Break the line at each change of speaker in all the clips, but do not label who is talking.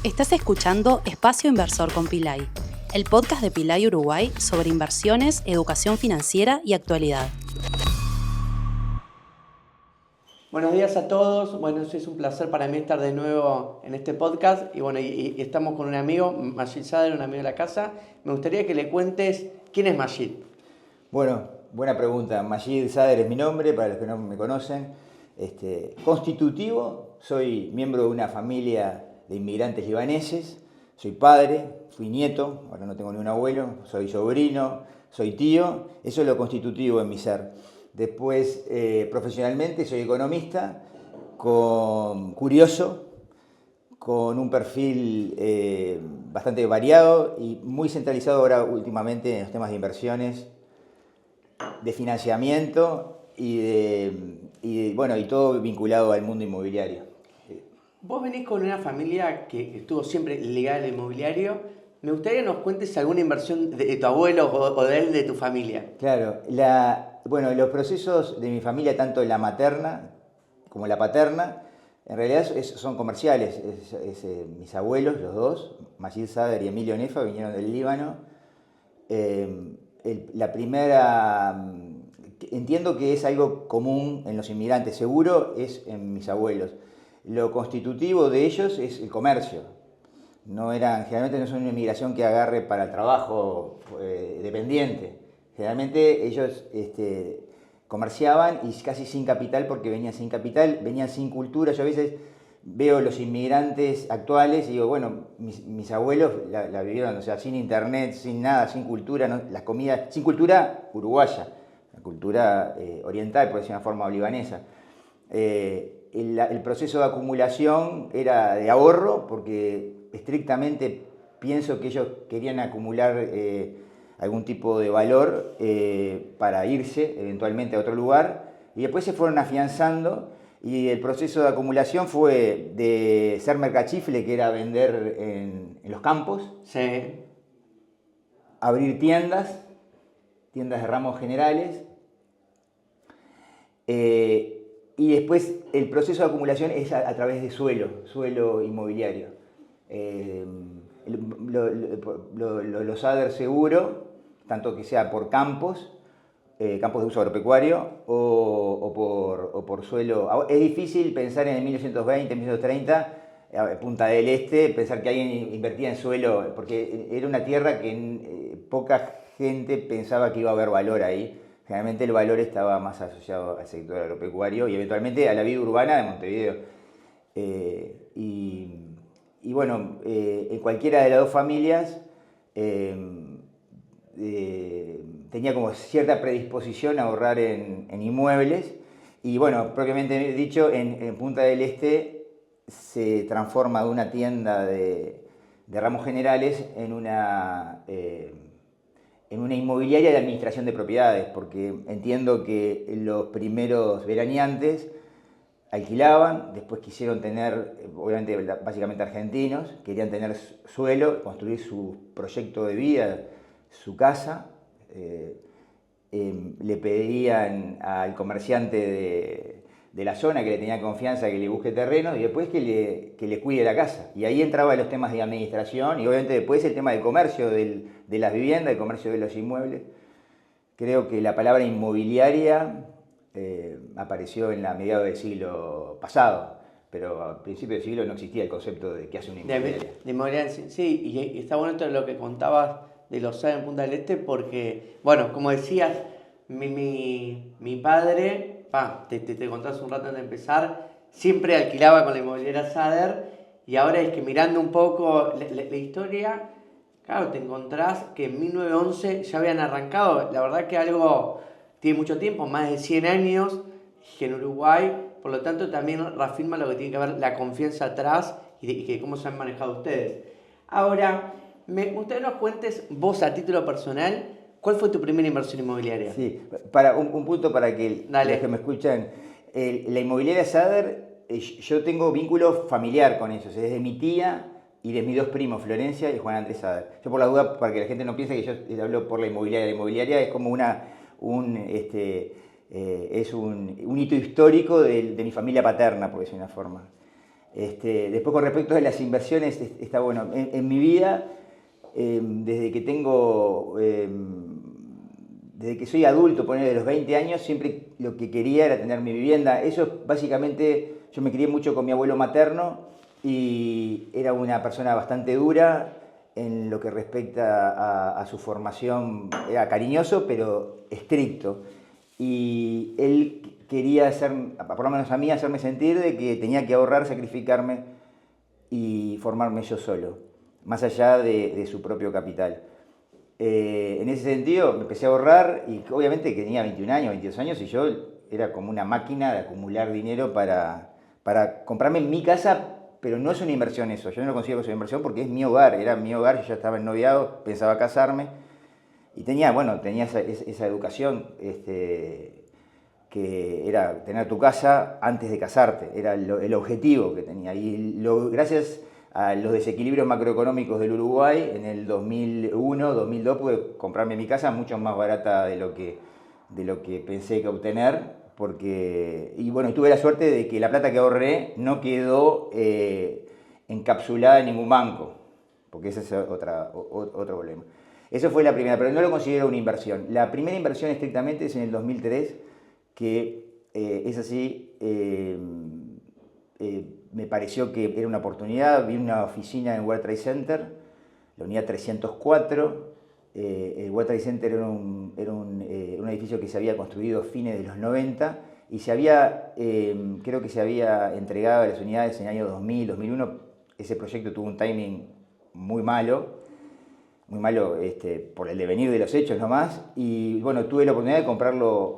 Estás escuchando Espacio Inversor con Pilay, el podcast de Pilay Uruguay sobre inversiones, educación financiera y actualidad.
Buenos días a todos. Bueno, es un placer para mí estar de nuevo en este podcast. Y estamos con un amigo, Majid Sader, un amigo de la casa. Me gustaría que le cuentes quién es Majid.
Bueno, buena pregunta. Majid Sader es mi nombre, para los que no me conocen. Constitutivo, soy miembro de una familia de inmigrantes libaneses. Soy padre, fui nieto, ahora no tengo ni un abuelo, soy sobrino, soy tío. Eso es lo constitutivo en mi ser. Después, profesionalmente, soy economista, curioso, con un perfil bastante variado y muy centralizado ahora últimamente en los temas de inversiones, de financiamiento y todo vinculado al mundo inmobiliario.
Vos venís con una familia que estuvo siempre ligada al inmobiliario. Me gustaría que nos cuentes alguna inversión de tu abuelo o de él, de tu familia.
Claro, los procesos de mi familia, tanto la materna como la paterna, en realidad son comerciales. Mis abuelos, los dos, Majid Sader y Emilio Nefa, vinieron del Líbano. Entiendo que es algo común en los inmigrantes, seguro es en mis abuelos. Lo constitutivo de ellos es el comercio. Generalmente no son una inmigración que agarre para el trabajo dependiente. Generalmente ellos comerciaban y casi sin capital, porque venían sin capital, venían sin cultura. Yo a veces veo los inmigrantes actuales y digo, bueno, mis abuelos la vivieron, o sea, sin internet, sin nada, sin cultura, ¿no? Las comidas, sin cultura uruguaya, la cultura oriental, por decir una forma, o libanesa. El proceso de acumulación era de ahorro, porque estrictamente pienso que ellos querían acumular algún tipo de valor para irse eventualmente a otro lugar, y después se fueron afianzando, y el proceso de acumulación fue de ser mercachifle, que era vender en los campos,
Sí.
abrir tiendas de ramos generales, y después el proceso de acumulación es a través de suelo inmobiliario. Los Sader seguro, tanto que sea por campos de uso agropecuario o por suelo. Es difícil pensar en el 1920, 1930, Punta del Este, pensar que alguien invertía en suelo, porque era una tierra que poca gente pensaba que iba a haber valor ahí. Generalmente el valor estaba más asociado al sector agropecuario y eventualmente a la vida urbana de Montevideo. En cualquiera de las dos familias tenía como cierta predisposición a ahorrar en inmuebles. Y bueno, propiamente dicho, en Punta del Este se transforma de una tienda de ramos generales en una inmobiliaria de administración de propiedades, porque entiendo que los primeros veraneantes alquilaban, después quisieron tener, obviamente básicamente argentinos, querían tener suelo, construir su proyecto de vida, su casa. Le pedían al comerciante de la zona que le tenía confianza que le busque terrenos, y después que le cuide la casa. Y ahí entraban los temas de administración y obviamente después el tema del comercio de las viviendas, el comercio de los inmuebles. Creo que la palabra inmobiliaria apareció en la mediados del siglo pasado, pero a principios del siglo no existía el concepto de qué hace una inmobiliaria.
De inmobiliaria, sí, y está bueno esto de lo que contabas de los Sader en Punta del Este, porque, bueno, como decías, mi padre, te conté hace un rato antes de empezar, siempre alquilaba con la inmobiliaria Sader, y ahora es que mirando un poco la historia, claro, te encontrás que en 1911 ya habían arrancado. La verdad que algo tiene mucho tiempo, más de 100 años en Uruguay, por lo tanto también reafirma lo que tiene que ver la confianza atrás y que cómo se han manejado ustedes. Ahora, me gustaría que nos cuentes vos a título personal, ¿cuál fue tu primera inversión inmobiliaria?
Sí, para un punto para que
Dale.
los que me escuchan, la inmobiliaria Sader, yo tengo vínculo familiar con ellos, es de mi tía y de mis dos primos, Florencia y Juan Andrés Sader. Yo, por la duda, para que la gente no piense que yo hablo por la inmobiliaria. La inmobiliaria es como es un hito histórico de mi familia paterna, por decir una forma. Después, con respecto a las inversiones, está bueno. En mi vida, desde que soy adulto, poner de los 20 años, siempre lo que quería era tener mi vivienda. Eso básicamente, yo me crié mucho con mi abuelo materno y era una persona bastante dura en lo que respecta a su formación. Era cariñoso, pero estricto. Y él quería por lo menos a mí, hacerme sentir de que tenía que ahorrar, sacrificarme y formarme yo solo, más allá de su propio capital. En ese sentido, me empecé a ahorrar y obviamente que tenía 21 años, 22 años y yo era como una máquina de acumular dinero para comprarme mi casa, pero no es una inversión eso, yo no lo considero que sea una inversión porque es mi hogar, era mi hogar, yo ya estaba ennoviado, pensaba casarme y tenía esa educación que era tener tu casa antes de casarte, era el objetivo que tenía. Y gracias a los desequilibrios macroeconómicos del Uruguay, en el 2001, 2002 pude comprarme mi casa mucho más barata de lo que pensé que obtener, y bueno, tuve la suerte de que la plata que ahorré no quedó encapsulada en ningún banco, porque ese es otro problema. Eso fue la primera, pero no lo considero una inversión. La primera inversión estrictamente es en el 2003, que es así, me pareció que era una oportunidad. Vi una oficina en World Trade Center, la unidad 304. El World Trade Center era un edificio que se había construido a fines de los 90 y creo que se había entregado a las unidades en el año 2000, 2001. Ese proyecto tuvo un timing muy malo por el devenir de los hechos nomás, y bueno, tuve la oportunidad de comprarlo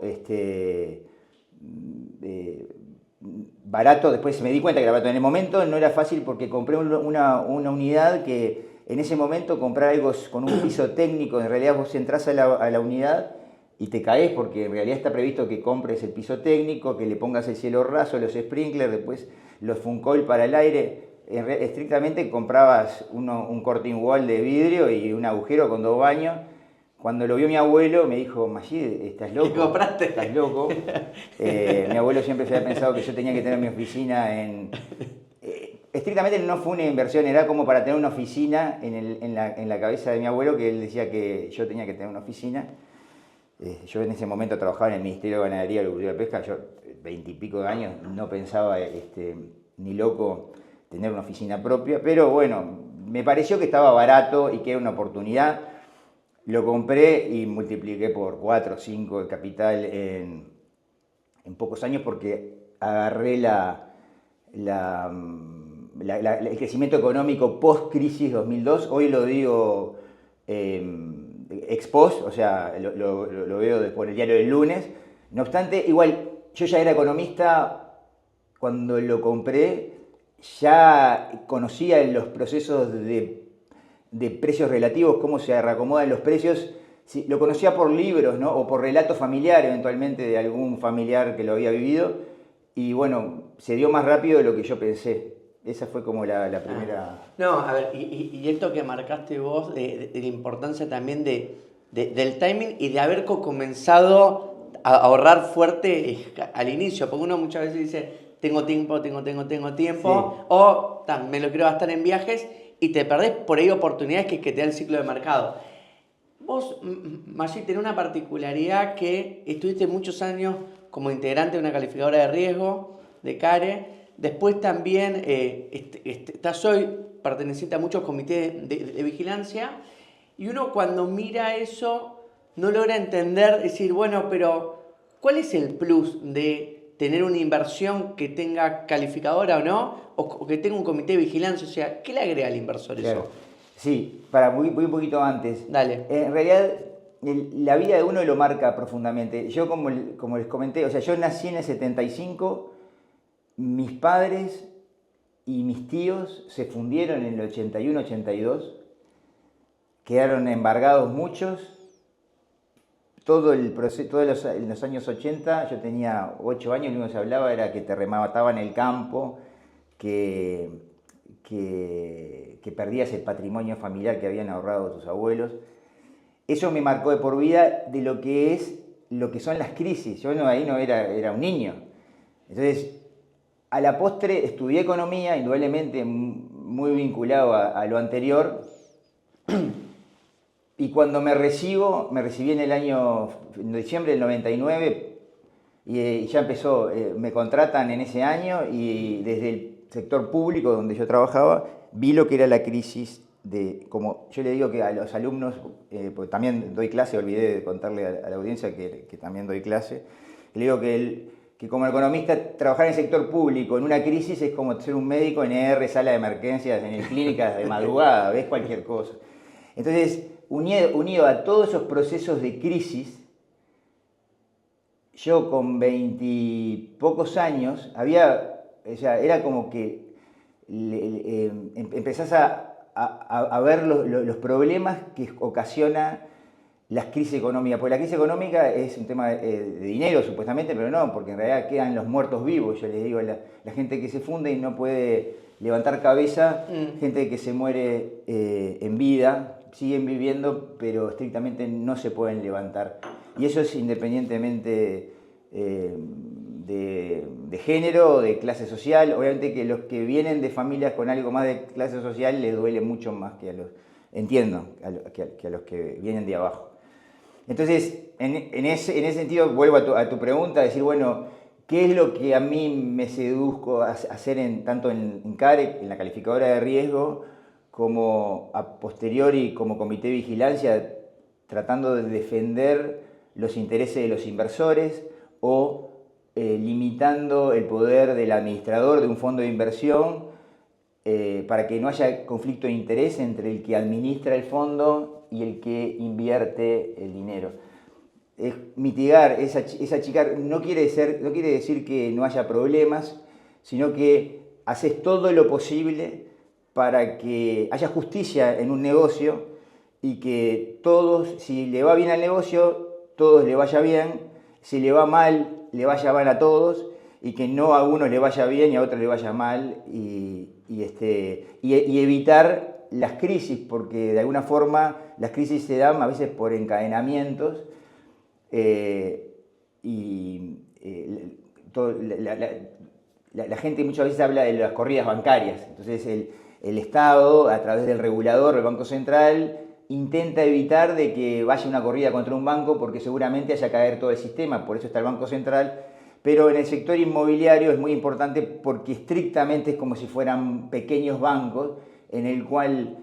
barato. Después me di cuenta que era barato. En el momento no era fácil porque compré una unidad que en ese momento comprar algo con un piso técnico, en realidad vos entras a la unidad y te caes porque en realidad está previsto que compres el piso técnico, que le pongas el cielo raso, los sprinklers, después los Funcoil para el aire. Estrictamente comprabas un curtain wall de vidrio y un agujero con 2 baños. Cuando lo vio mi abuelo me dijo: Majid, ¿estás loco?
¿Qué compraste?
¿Estás loco? Mi abuelo siempre se había pensado que yo tenía que tener mi oficina estrictamente no fue una inversión, era como para tener una oficina en la cabeza de mi abuelo, que él decía que yo tenía que tener una oficina. Yo en ese momento trabajaba en el Ministerio de Ganadería, Agricultura y Pesca. Yo, 20 y pico de años, no pensaba ni loco tener una oficina propia, pero bueno, me pareció que estaba barato y que era una oportunidad. Lo compré y multipliqué por 4 o 5 el capital en pocos años, porque agarré el crecimiento económico post-crisis 2002. Hoy lo digo ex post, o sea, lo veo por el diario del lunes. No obstante, igual, yo ya era economista cuando lo compré. Ya conocía los procesos de precios relativos, cómo se reacomodan los precios. Sí, lo conocía por libros, ¿no? O por relatos familiares, eventualmente de algún familiar que lo había vivido. Y bueno, se dio más rápido de lo que yo pensé. Esa fue como la primera...
No, a ver, y esto que marcaste vos, de la importancia también del timing y de haber comenzado a ahorrar fuerte al inicio, porque uno muchas veces dice: tengo tiempo, sí, o me lo quiero gastar en viajes, y te perdés por ahí oportunidades que te da el ciclo de mercado. Vos, Majid, tenés una particularidad, que estuviste muchos años como integrante de una calificadora de riesgo, de CARE. Después también estás hoy perteneciente a muchos comités de vigilancia, y uno cuando mira eso no logra entender, decir, bueno, pero ¿cuál es el plus de tener una inversión que tenga calificadora o no, o que tenga un comité de vigilancia? O sea, ¿qué le agrega al inversor eso?
Claro. Sí, voy un poquito antes.
Dale.
En realidad, la vida de uno lo marca profundamente. Yo, como les comenté, o sea, yo nací en el 75, mis padres y mis tíos se fundieron en el 81-82, quedaron embargados muchos. En los años 80, yo tenía 8 años, lo único que se hablaba era que te remataban el campo, que perdías el patrimonio familiar que habían ahorrado tus abuelos. Eso me marcó de por vida de lo que son las crisis. Yo ahí no era un niño. Entonces, a la postre estudié economía, indudablemente muy vinculado a lo anterior. Y cuando me recibí en diciembre del 99 y ya empezó, me contratan en ese año y desde el sector público donde yo trabajaba vi lo que era la crisis como yo le digo que a los alumnos, porque también doy clase, olvidé de contarle a la audiencia que también doy clase, le digo que como economista trabajar en el sector público en una crisis es como ser un médico en ER, sala de emergencias, en clínicas de madrugada, ves cualquier cosa. Entonces, unido a todos esos procesos de crisis, yo con 20 y pocos años, era como que empezás a ver los problemas que ocasiona las crisis económicas. Porque la crisis económica es un tema de dinero, supuestamente, pero no, porque en realidad quedan los muertos vivos. Yo les digo, la gente que se funde y no puede levantar cabeza, gente que se muere en vida, siguen viviendo, pero estrictamente no se pueden levantar. Y eso es independientemente de género o de clase social. Obviamente que los que vienen de familias con algo más de clase social les duele mucho más que a los que vienen de abajo. Entonces, en ese sentido, vuelvo a tu pregunta, decir, bueno, ¿qué es lo que a mí me seduzco a hacer tanto en CAREC, en la calificadora de riesgo, como a posteriori como comité de vigilancia, tratando de defender los intereses de los inversores o limitando el poder del administrador de un fondo de inversión para que no haya conflicto de interés entre el que administra el fondo y el que invierte el dinero? Es mitigar, achicar, no quiere decir que no haya problemas, sino que haces todo lo posible para que haya justicia en un negocio y que todos, si le va bien al negocio, todos le vaya bien, si le va mal, le vaya mal a todos, y que no a unos le vaya bien y a otros le vaya mal, y evitar las crisis, porque de alguna forma las crisis se dan a veces por encadenamientos, la gente muchas veces habla de las corridas bancarias. Entonces el Estado, a través del regulador, el Banco Central, intenta evitar de que vaya una corrida contra un banco porque seguramente haya caer todo el sistema, por eso está el Banco Central. Pero en el sector inmobiliario es muy importante porque estrictamente es como si fueran pequeños bancos en el cual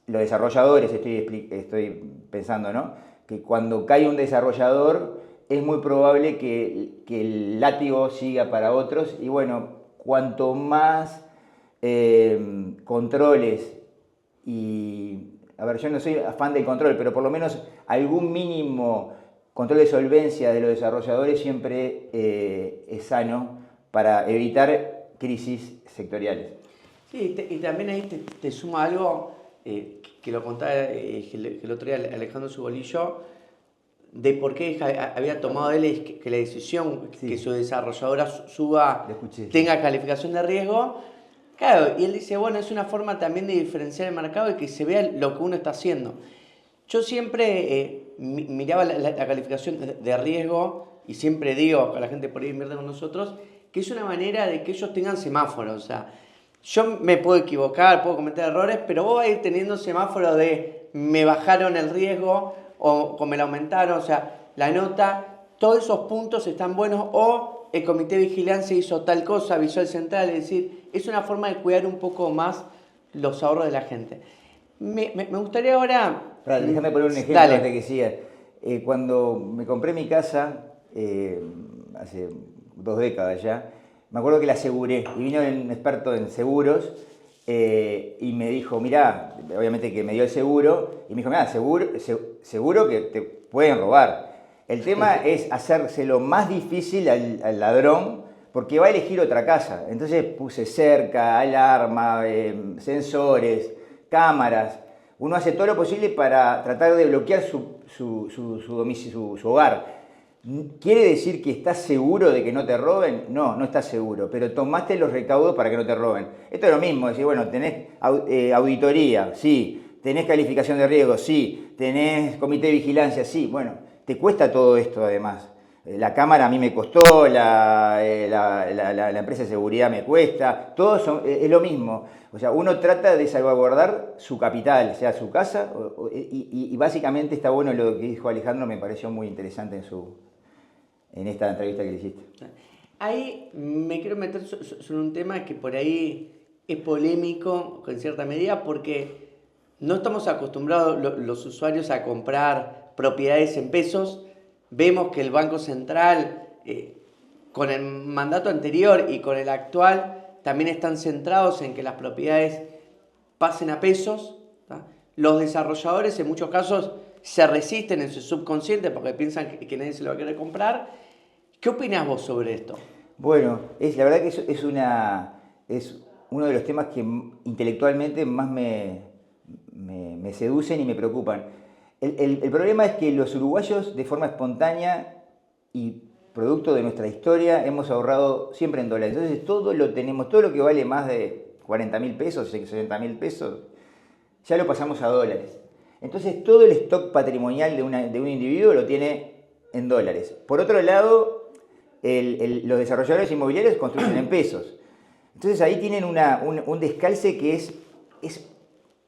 los desarrolladores, estoy pensando, ¿no?, que cuando cae un desarrollador es muy probable que el látigo siga para otros, y bueno, cuanto más controles a ver, yo no soy afán del control, pero por lo menos algún mínimo control de solvencia de los desarrolladores siempre es sano para evitar crisis sectoriales.
Sí, y también ahí te suma algo que lo contaba el otro día Alejandro Zubolillo, de por qué había tomado él que la decisión que su desarrolladora tenga calificación de riesgo. Claro, y él dice, bueno, es una forma también de diferenciar el mercado y que se vea lo que uno está haciendo. Yo siempre miraba la calificación de riesgo y siempre digo a la gente por ahí invierte con nosotros que es una manera de que ellos tengan semáforos. O sea, yo me puedo equivocar, puedo cometer errores, pero vos vas a ir teniendo semáforo de me bajaron el riesgo o me lo aumentaron, o sea, la nota, todos esos puntos están buenos, o el comité de vigilancia hizo tal cosa, avisó al central, es decir, es una forma de cuidar un poco más los ahorros de la gente. Me gustaría ahora...
Déjame poner un ejemplo antes de que siga. Cuando me compré mi casa, hace 2 décadas ya, me acuerdo que la aseguré y vino un experto en seguros y me dijo, mirá, obviamente que me dio el seguro, y me dijo, mirá, seguro que te pueden robar. El tema es hacérselo más difícil al ladrón porque va a elegir otra casa. Entonces puse cerca, alarma, sensores, cámaras. Uno hace todo lo posible para tratar de bloquear su domicilio, su hogar. ¿Quiere decir que estás seguro de que no te roben? No, no estás seguro, pero tomaste los recaudos para que no te roben. Esto es lo mismo, decir, bueno, tenés auditoría, sí, tenés calificación de riesgo, sí, tenés comité de vigilancia, sí, bueno, te cuesta todo esto además. La cámara a mí me costó, la empresa de seguridad me cuesta, todo es lo mismo. O sea, uno trata de salvaguardar su capital, sea su casa, y básicamente está bueno lo que dijo Alejandro, me pareció muy interesante en esta entrevista que le hiciste.
Ahí me quiero meter sobre un tema que por ahí es polémico en cierta medida, porque no estamos acostumbrados los usuarios a comprar propiedades en pesos. Vemos que el Banco Central, con el mandato anterior y con el actual, también están centrados en que las propiedades pasen a pesos, ¿tá? Los desarrolladores en muchos casos se resisten en su subconsciente porque piensan que nadie se lo va a querer comprar. ¿Qué opinás vos sobre esto?
Bueno, la verdad que es uno de los temas que intelectualmente más me seducen y me preocupan. El problema es que los uruguayos, de forma espontánea y producto de nuestra historia, hemos ahorrado siempre en dólares. Entonces todo lo que vale más de 40.000 pesos, 60.000 pesos, ya lo pasamos a dólares. Entonces todo el stock patrimonial de un individuo lo tiene en dólares. Por otro lado, los desarrolladores inmobiliarios construyen en pesos. Entonces ahí tienen un descalce que es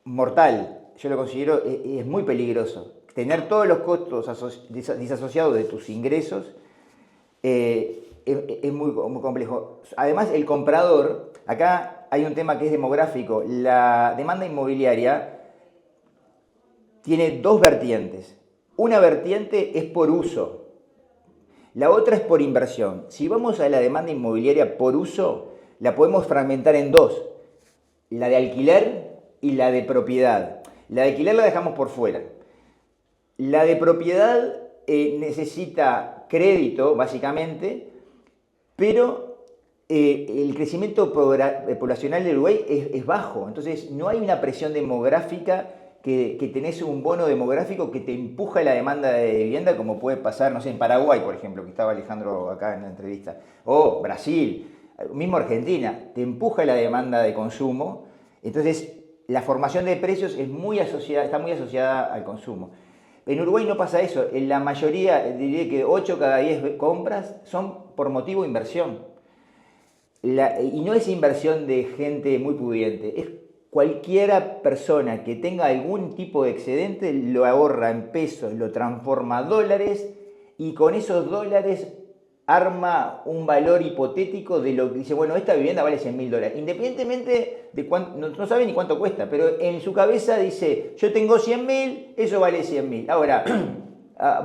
mortal. Yo lo considero, es muy peligroso. Tener todos los costos disasociados de tus ingresos es muy complejo. Además, el comprador, acá hay un tema que es demográfico. La demanda inmobiliaria tiene dos vertientes. Una vertiente es por uso, la otra es por inversión. Si vamos a la demanda inmobiliaria por uso, la podemos fragmentar en dos: la de alquiler y la de propiedad. La de alquiler la dejamos por fuera. La de propiedad necesita crédito, básicamente, pero el crecimiento poblacional del Uruguay es bajo. Entonces, no hay una presión demográfica que tenés un bono demográfico que te empuja la demanda de vivienda, como puede pasar, no sé, en Paraguay, por ejemplo, que estaba Alejandro acá en la entrevista, o Brasil, mismo Argentina, te empuja la demanda de consumo. Entonces, la formación de precios está muy asociada al consumo. En Uruguay no pasa eso. En la mayoría, diría que 8 cada 10 compras son por motivo de inversión. Y no es inversión de gente muy pudiente. Es cualquiera persona que tenga algún tipo de excedente, lo ahorra en pesos, lo transforma a dólares y con esos dólares arma un valor hipotético de lo que dice, bueno, esta vivienda vale $100.000, independientemente de cuánto, no sabe ni cuánto cuesta, pero en su cabeza dice, yo tengo 100.000, eso vale 100.000. Ahora,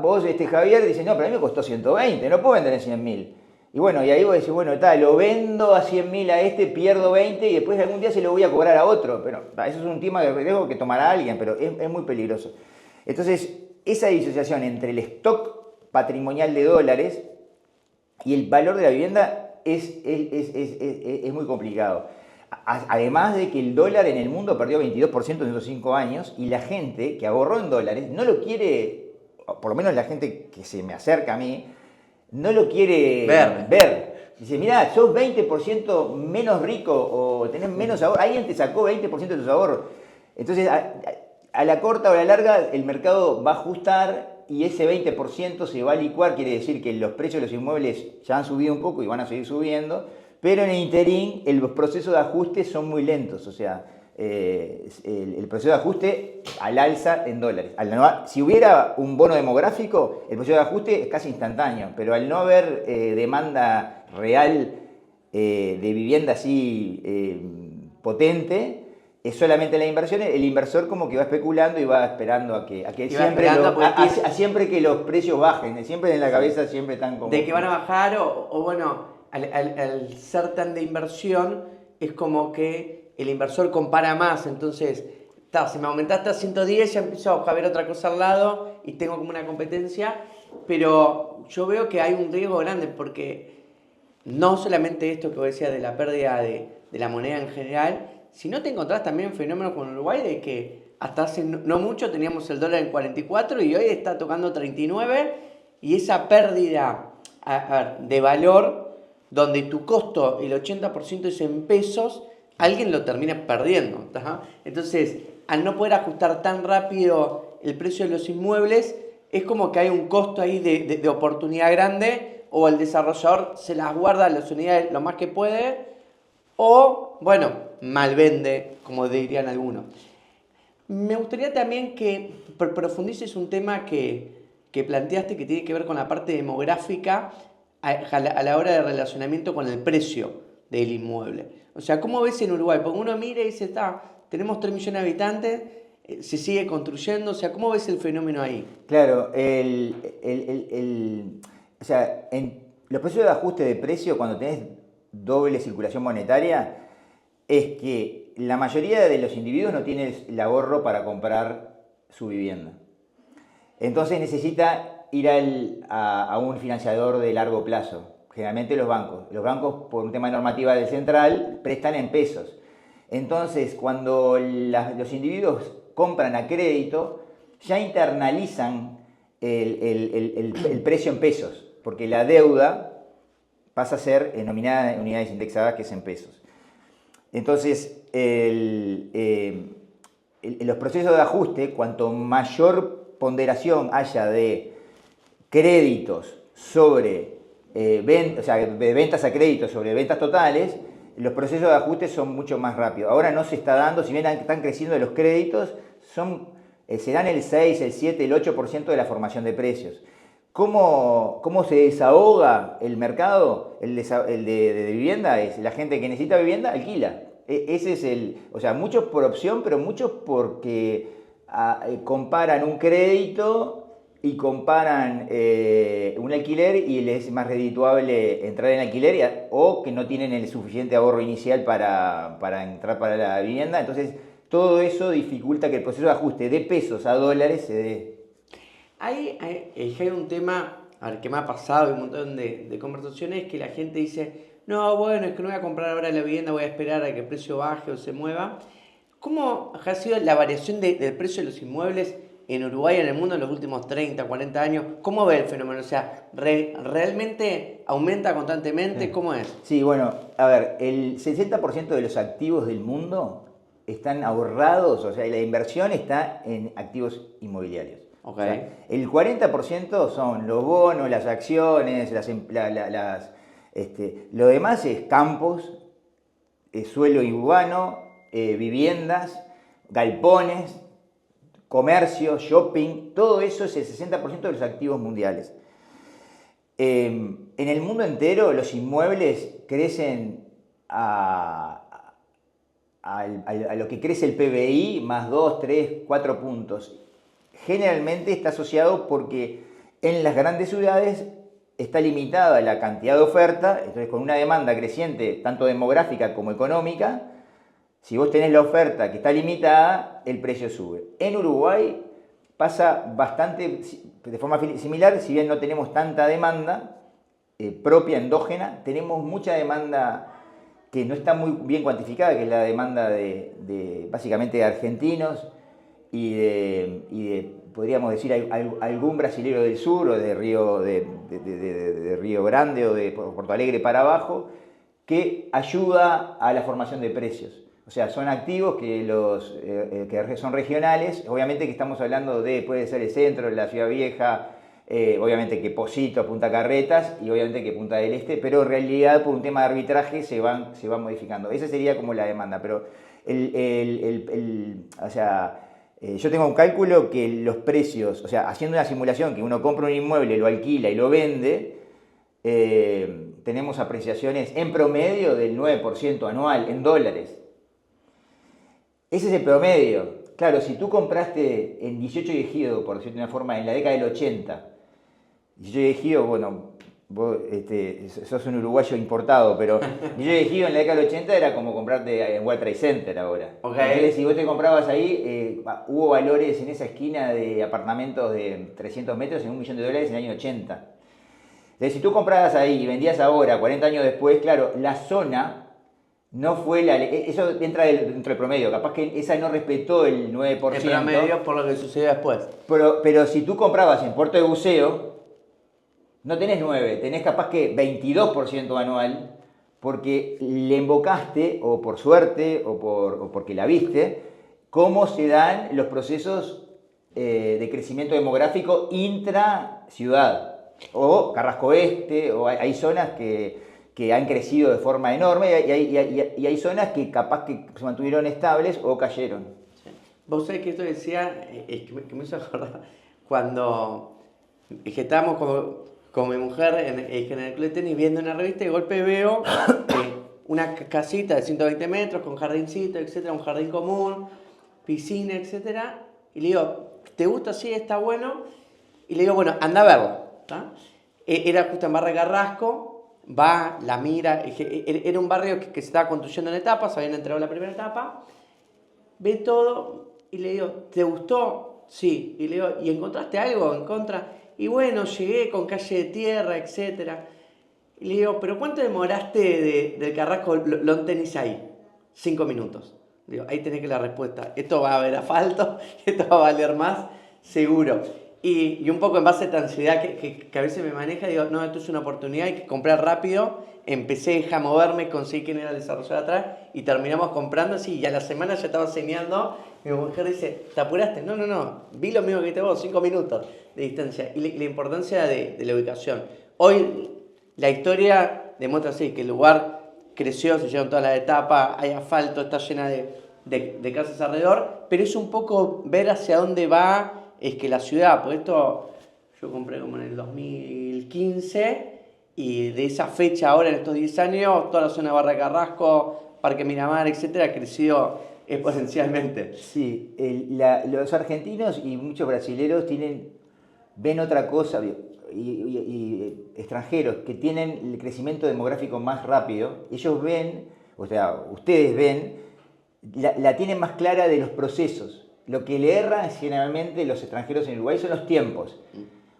vos, Javier, dice, no, pero a mí me costó 120, no puedo vender en 100.000. Y bueno, y ahí vos decís, bueno, lo vendo a 100.000 a este, pierdo 20 y después algún día se lo voy a cobrar a otro. Pero eso es un tema de riesgo que tomará alguien, pero es muy peligroso. Entonces, esa disociación entre el stock patrimonial de dólares y el valor de la vivienda es muy complicado. Además de que el dólar en el mundo perdió 22% en esos 5 años y la gente que ahorró en dólares no lo quiere, por lo menos la gente que se me acerca a mí, no lo quiere ver. Dice, mirá, sos 20% menos rico o tenés menos ahorro. Alguien te sacó 20% de tus ahorros. Entonces, a la corta o a la larga, el mercado va a ajustar y ese 20% se va a licuar. Quiere decir que los precios de los inmuebles ya han subido un poco y van a seguir subiendo, pero en el interín los procesos de ajuste son muy lentos. O sea, el proceso de ajuste al alza en dólares. Si hubiera un bono demográfico, el proceso de ajuste es casi instantáneo, pero al no haber demanda real de vivienda así potente, es solamente la inversión. El inversor como que va especulando y va esperando a que siempre que los precios bajen, siempre en la cabeza siempre están como...
De que van a bajar o bueno, al ser tan de inversión, es como que el inversor compara más, entonces, si me aumentaste a 110, ya empiezo a ver otra cosa al lado y tengo como una competencia, pero yo veo que hay un riesgo grande porque no solamente esto que vos decías de la pérdida de la moneda en general, sino te encontrás también fenómenos con Uruguay de que hasta hace no mucho teníamos el dólar en 44 y hoy está tocando 39 y esa pérdida de valor donde tu costo, el 80% es en pesos, alguien lo termina perdiendo. ¿tá? Entonces, al no poder ajustar tan rápido el precio de los inmuebles, es como que hay un costo ahí de oportunidad grande, o el desarrollador se las guarda las unidades lo más que puede, o, bueno, malvende, como dirían algunos. Me gustaría también que profundices un tema que planteaste que tiene que ver con la parte demográfica a la hora de relacionamiento con el precio del inmueble. O sea, ¿cómo ves en Uruguay? Porque uno mira y dice, tenemos 3 millones de habitantes, se sigue construyendo, o sea, ¿cómo ves el fenómeno ahí?
Claro, o sea, en los procesos de ajuste de precio, cuando tenés doble circulación monetaria, es que la mayoría de los individuos no tienen el ahorro para comprar su vivienda. Entonces necesita ir a un financiador de largo plazo, generalmente los bancos. Los bancos, por un tema de normativa del central, prestan en pesos. Entonces, cuando los individuos compran a crédito, ya internalizan el precio en pesos, porque la deuda pasa a ser denominada en unidades indexadas, que es en pesos. Entonces, los procesos de ajuste, cuanto mayor ponderación haya de créditos sobre de ventas a créditos sobre ventas totales, los procesos de ajuste son mucho más rápidos. Ahora no se está dando, si bien están creciendo los créditos, se dan el 6, el 7, el 8% de la formación de precios. ¿Cómo se desahoga el mercado, el de vivienda? Es la gente que necesita vivienda, alquila. Ese es o sea, muchos por opción, pero muchos porque comparan un crédito y comparan un alquiler y les es más redituable entrar en alquiler o que no tienen el suficiente ahorro inicial para entrar para la vivienda. Entonces, todo eso dificulta que el proceso de ajuste de pesos a dólares se dé.
Hay un tema que me ha pasado un montón de conversaciones, que la gente dice, no, bueno, es que no voy a comprar ahora la vivienda, voy a esperar a que el precio baje o se mueva. ¿Cómo ha sido la variación del precio de los inmuebles en Uruguay y en el mundo en los últimos 30, 40 años? ¿Cómo ve el fenómeno? O sea, ¿realmente aumenta constantemente? ¿Cómo es?
Sí, bueno, a ver, el 60% de los activos del mundo están ahorrados, o sea, la inversión está en activos inmobiliarios.
Okay.
O sea, el 40% son los bonos, las acciones, lo demás es campos, suelo urbano, viviendas, galpones, comercio, shopping, todo eso es el 60% de los activos mundiales. En el mundo entero los inmuebles crecen a lo que crece el PBI más 2, 3, 4 puntos. Generalmente está asociado porque en las grandes ciudades está limitada la cantidad de oferta, entonces con una demanda creciente tanto demográfica como económica, si vos tenés la oferta que está limitada, el precio sube. En Uruguay pasa bastante de forma similar, si bien no tenemos tanta demanda propia, endógena, tenemos mucha demanda que no está muy bien cuantificada, que es la demanda básicamente de argentinos y podríamos decir, algún brasilero del sur o de Río Grande o de Porto Alegre para abajo, que ayuda a la formación de precios. O sea, son activos que son regionales, obviamente que estamos hablando puede ser el centro, la Ciudad Vieja, obviamente que Posito, Punta Carretas y obviamente que Punta del Este, pero en realidad por un tema de arbitraje se van modificando. Esa sería como la demanda, pero o sea, yo tengo un cálculo que los precios, o sea, haciendo una simulación que uno compra un inmueble, lo alquila y lo vende, tenemos apreciaciones en promedio del 9% anual en dólares. Ese es el promedio. Claro, si tú compraste en 18 de Ejido, por decirlo de una forma, en la década del 80, 18 de Ejido, bueno, vos sos un uruguayo importado, pero 18 de Ejido en la década del 80 era como comprarte en World Trade Center ahora.
Okay.
Entonces, si vos te comprabas ahí, hubo valores en esa esquina de apartamentos de 300 metros en $1 millón en el año 80. Entonces, si tú comprabas ahí y vendías ahora, 40 años después, claro, la zona no fue eso entra dentro del promedio, capaz que esa no respetó el 9%.
El promedio por lo que sucedió después.
Pero si tú comprabas en Puerto de Buceo, no tenés 9, tenés capaz que 22% anual, porque le invocaste, o por suerte, o porque la viste, cómo se dan los procesos de crecimiento demográfico intra-ciudad, o Carrasco Oeste, o hay zonas que han crecido de forma enorme y hay zonas que capaz que se mantuvieron estables o cayeron.
Sí. Vos sabés que esto decía, que me hizo acordar, cuando es que estábamos con mi mujer en el club de tenis viendo una revista y de golpe veo una casita de 120 metros con jardincito, etcétera, un jardín común, piscina, etcétera, y le digo, ¿te gusta? Sí, está bueno. Y le digo, bueno, anda a verlo. ¿Tá? Era justo en Barrio Carrasco, va, la mira, era un barrio que se estaba construyendo en etapas, habían entregado la primera etapa, ve todo y le digo, ¿te gustó? Sí. Y le digo, ¿y encontraste algo en contra? Y bueno, llegué con calle de tierra, etcétera. Y le digo, ¿pero cuánto demoraste del Carrasco Lawn Tennis ahí? 5 minutos. Digo, ahí tenés que la respuesta. Esto va a haber asfalto, esto va a valer más, seguro. Y un poco en base a esta ansiedad que a veces me maneja, digo, no, esto es una oportunidad, hay que comprar rápido. Empecé a moverme, conseguí quién era el desarrollador atrás y terminamos comprando así. Y a la semana ya estaba señalando. Mi mujer dice, ¿te apuraste? No, vi lo mismo que te vos, 5 minutos de distancia. Y la importancia de la ubicación. Hoy la historia demuestra así, que el lugar creció, se llegaron todas las etapas, hay asfalto, está llena de casas alrededor, pero es un poco ver hacia dónde va la ciudad. Por esto yo compré como en el 2015 y de esa fecha ahora en estos 10 años, toda la zona de Barra Carrasco, Parque Miramar, etcétera, ha crecido exponencialmente.
Sí, los argentinos y muchos brasileros ven otra cosa, y extranjeros que tienen el crecimiento demográfico más rápido, ellos ven, o sea, ustedes ven, la tienen más clara de los procesos. Lo que le erran generalmente los extranjeros en Uruguay son los tiempos.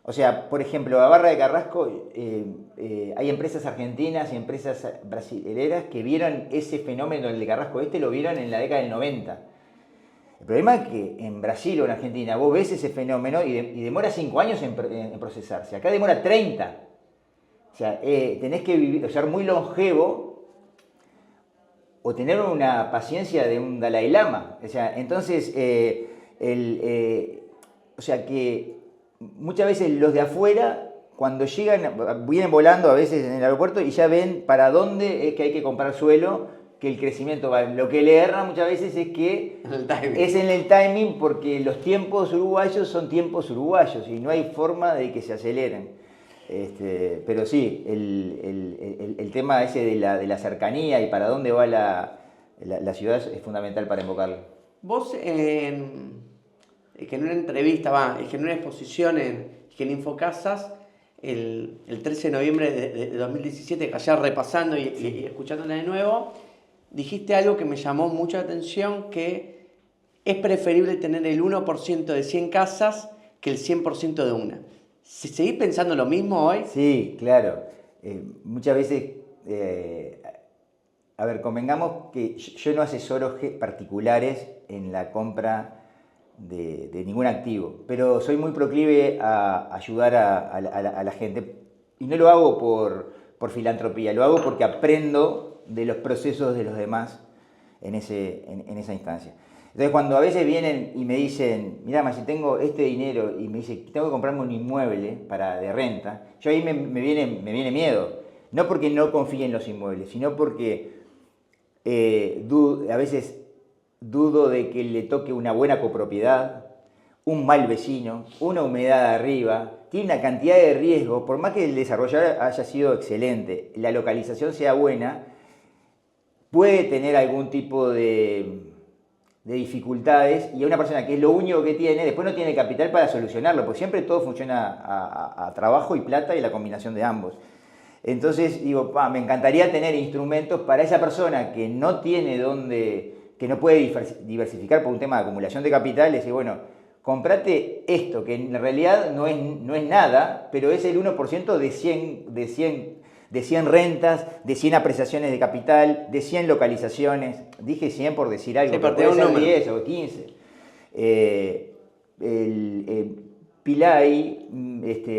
O sea, por ejemplo, a Barra de Carrasco hay empresas argentinas y empresas brasileras que vieron ese fenómeno del de Carrasco lo vieron en la década del 90. El problema es que en Brasil o en Argentina vos ves ese fenómeno y demora 5 años en procesarse. Acá demora 30. O sea, tenés que ser muy longevo o tener una paciencia de un Dalai Lama. O sea, entonces, o sea que muchas veces los de afuera, cuando llegan, vienen volando a veces en el aeropuerto y ya ven para dónde es que hay que comprar suelo, que el crecimiento va. Lo que le erra muchas veces es que es en el timing, porque los tiempos uruguayos son tiempos uruguayos y no hay forma de que se aceleren. Pero sí, el tema ese de la cercanía y para dónde va la ciudad es fundamental para invocarlo.
Vos que en una entrevista, que en una exposición en Infocasas, el 13 de noviembre de 2017, que allá repasando y escuchándola de nuevo, dijiste algo que me llamó mucho la atención, que es preferible tener el 1% de 100 casas que el 100% de una. ¿Seguís pensando lo mismo hoy?
Sí, claro. Muchas veces, a ver, convengamos que yo no asesoro particulares en la compra de ningún activo, pero soy muy proclive a ayudar a la gente, y no lo hago por filantropía, lo hago porque aprendo de los procesos de los demás en esa instancia. Entonces, cuando a veces vienen y me dicen, mirá, si tengo este dinero, y me dicen, tengo que comprarme un inmueble de renta, yo ahí me viene miedo. No porque no confíe en los inmuebles, sino porque a veces dudo de que le toque una buena copropiedad, un mal vecino, una humedad arriba, tiene una cantidad de riesgos, por más que el desarrollador haya sido excelente, la localización sea buena, puede tener algún tipo de dificultades, y a una persona que es lo único que tiene, después no tiene capital para solucionarlo, porque siempre todo funciona a trabajo y plata y la combinación de ambos. Entonces digo, me encantaría tener instrumentos para esa persona que no tiene que no puede diversificar por un tema de acumulación de capital, decir, bueno, comprate esto, que en realidad no es nada, pero es el 1% de 100 rentas, de 100 apreciaciones de capital, de 100 localizaciones. Dije 100 por decir algo, pero puede ser 10 o 15. Pilay,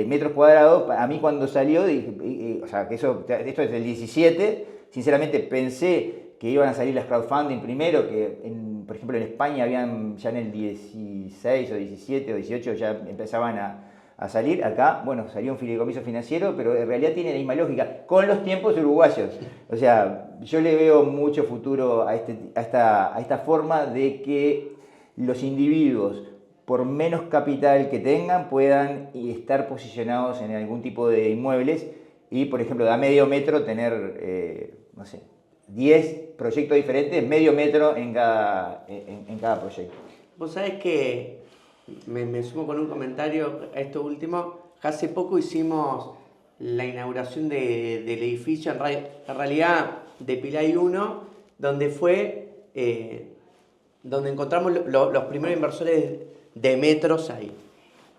metros cuadrados, a mí cuando salió, dije, o sea, que esto es del 17, sinceramente pensé que iban a salir las crowdfunding primero, que por ejemplo, en España habían ya en el 16 o 17 o 18 ya empezaban a salir. Acá, bueno, salió un fideicomiso financiero, pero en realidad tiene la misma lógica, con los tiempos uruguayos. O sea, yo le veo mucho futuro a esta forma de que los individuos, por menos capital que tengan, puedan estar posicionados en algún tipo de inmuebles y, por ejemplo, a medio metro tener, no sé, 10 proyectos diferentes, medio metro en cada proyecto.
Vos sabés que me sumo con un comentario a esto último. Hace poco hicimos la inauguración del edificio, en realidad de Pilay 1, donde donde encontramos los primeros inversores de metros ahí.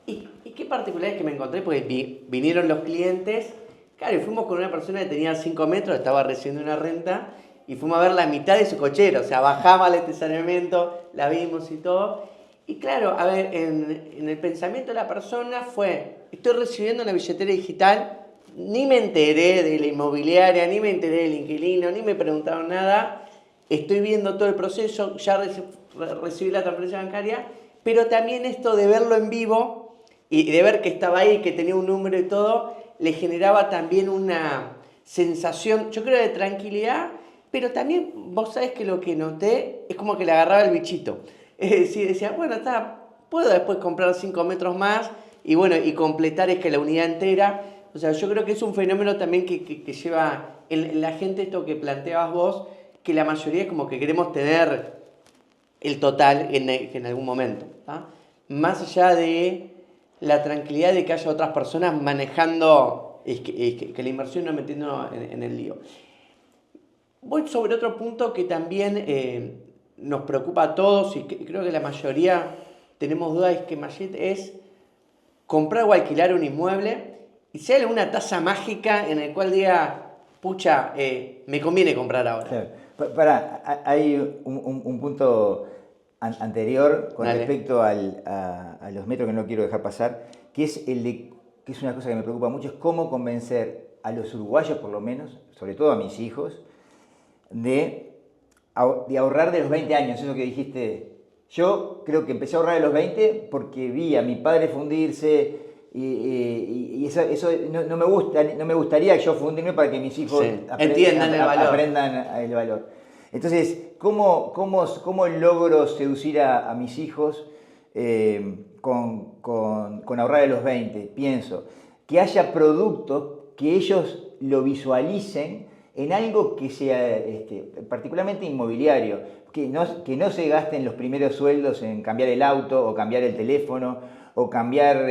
Y qué particular es que me encontré, porque vinieron los clientes, claro, y fuimos con una persona que tenía 5 metros, estaba recibiendo una renta, y fuimos a ver la mitad de su cochera, o sea, bajaba el estacionamiento, la vimos y todo. Y claro, a ver, en el pensamiento de la persona fue, estoy recibiendo una billetera digital, ni me enteré de la inmobiliaria, ni me enteré del inquilino, ni me preguntaron nada, estoy viendo todo el proceso, ya recibí la transferencia bancaria, pero también esto de verlo en vivo y de ver que estaba ahí, que tenía un número y todo, le generaba también una sensación, yo creo, de tranquilidad, pero también vos sabés que lo que noté es como que le agarraba el bichito. Es decir, decía, bueno, puedo después comprar 5 metros más y bueno, y completar la unidad entera. O sea, yo creo que es un fenómeno también que lleva en la gente esto que planteabas vos, que la mayoría es como que queremos tener el total en algún momento, ¿tá? Más allá de la tranquilidad de que haya otras personas manejando, que la inversión no metiendo en el lío. Voy sobre otro punto que también nos preocupa a todos y creo que la mayoría tenemos dudas, es que Mayet es comprar o alquilar un inmueble y si hay alguna tasa mágica en la cual diga, pucha, me conviene comprar ahora.
Claro. Hay un punto anterior con
Dale.
respecto a los metros que no quiero dejar pasar, que es que es una cosa que me preocupa mucho, es cómo convencer a los uruguayos, por lo menos, sobre todo a mis hijos, de ahorrar de los 20 años, eso que dijiste. Yo creo que empecé a ahorrar de los 20 porque vi a mi padre fundirse y eso no me gustaría yo fundirme para que mis hijos
entiendan el valor.
Aprendan el valor. Entonces, ¿cómo logro seducir a mis hijos con ahorrar de los 20? Pienso, que haya productos que ellos lo visualicen en algo que sea particularmente inmobiliario, que no se gasten los primeros sueldos en cambiar el auto o cambiar el teléfono o cambiar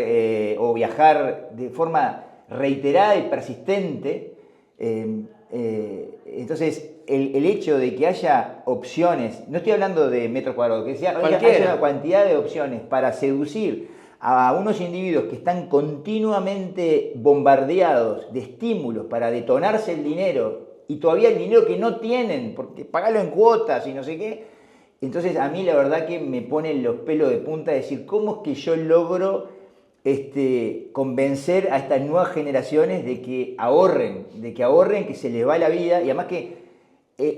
o viajar de forma reiterada y persistente. Entonces, el hecho de que haya opciones, no estoy hablando de metros cuadrados, que haya una cantidad de opciones para seducir a unos individuos que están continuamente bombardeados de estímulos para detonarse el dinero y todavía el dinero que no tienen, porque pagarlo en cuotas y no sé qué. Entonces a mí la verdad que me ponen los pelos de punta de decir, ¿cómo es que yo logro convencer a estas nuevas generaciones de que ahorren, que se les va la vida? Y además que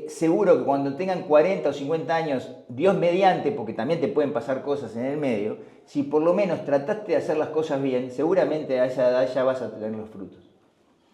seguro que cuando tengan 40 o 50 años, Dios mediante, porque también te pueden pasar cosas en el medio, si por lo menos trataste de hacer las cosas bien, seguramente a esa edad ya vas a tener los frutos.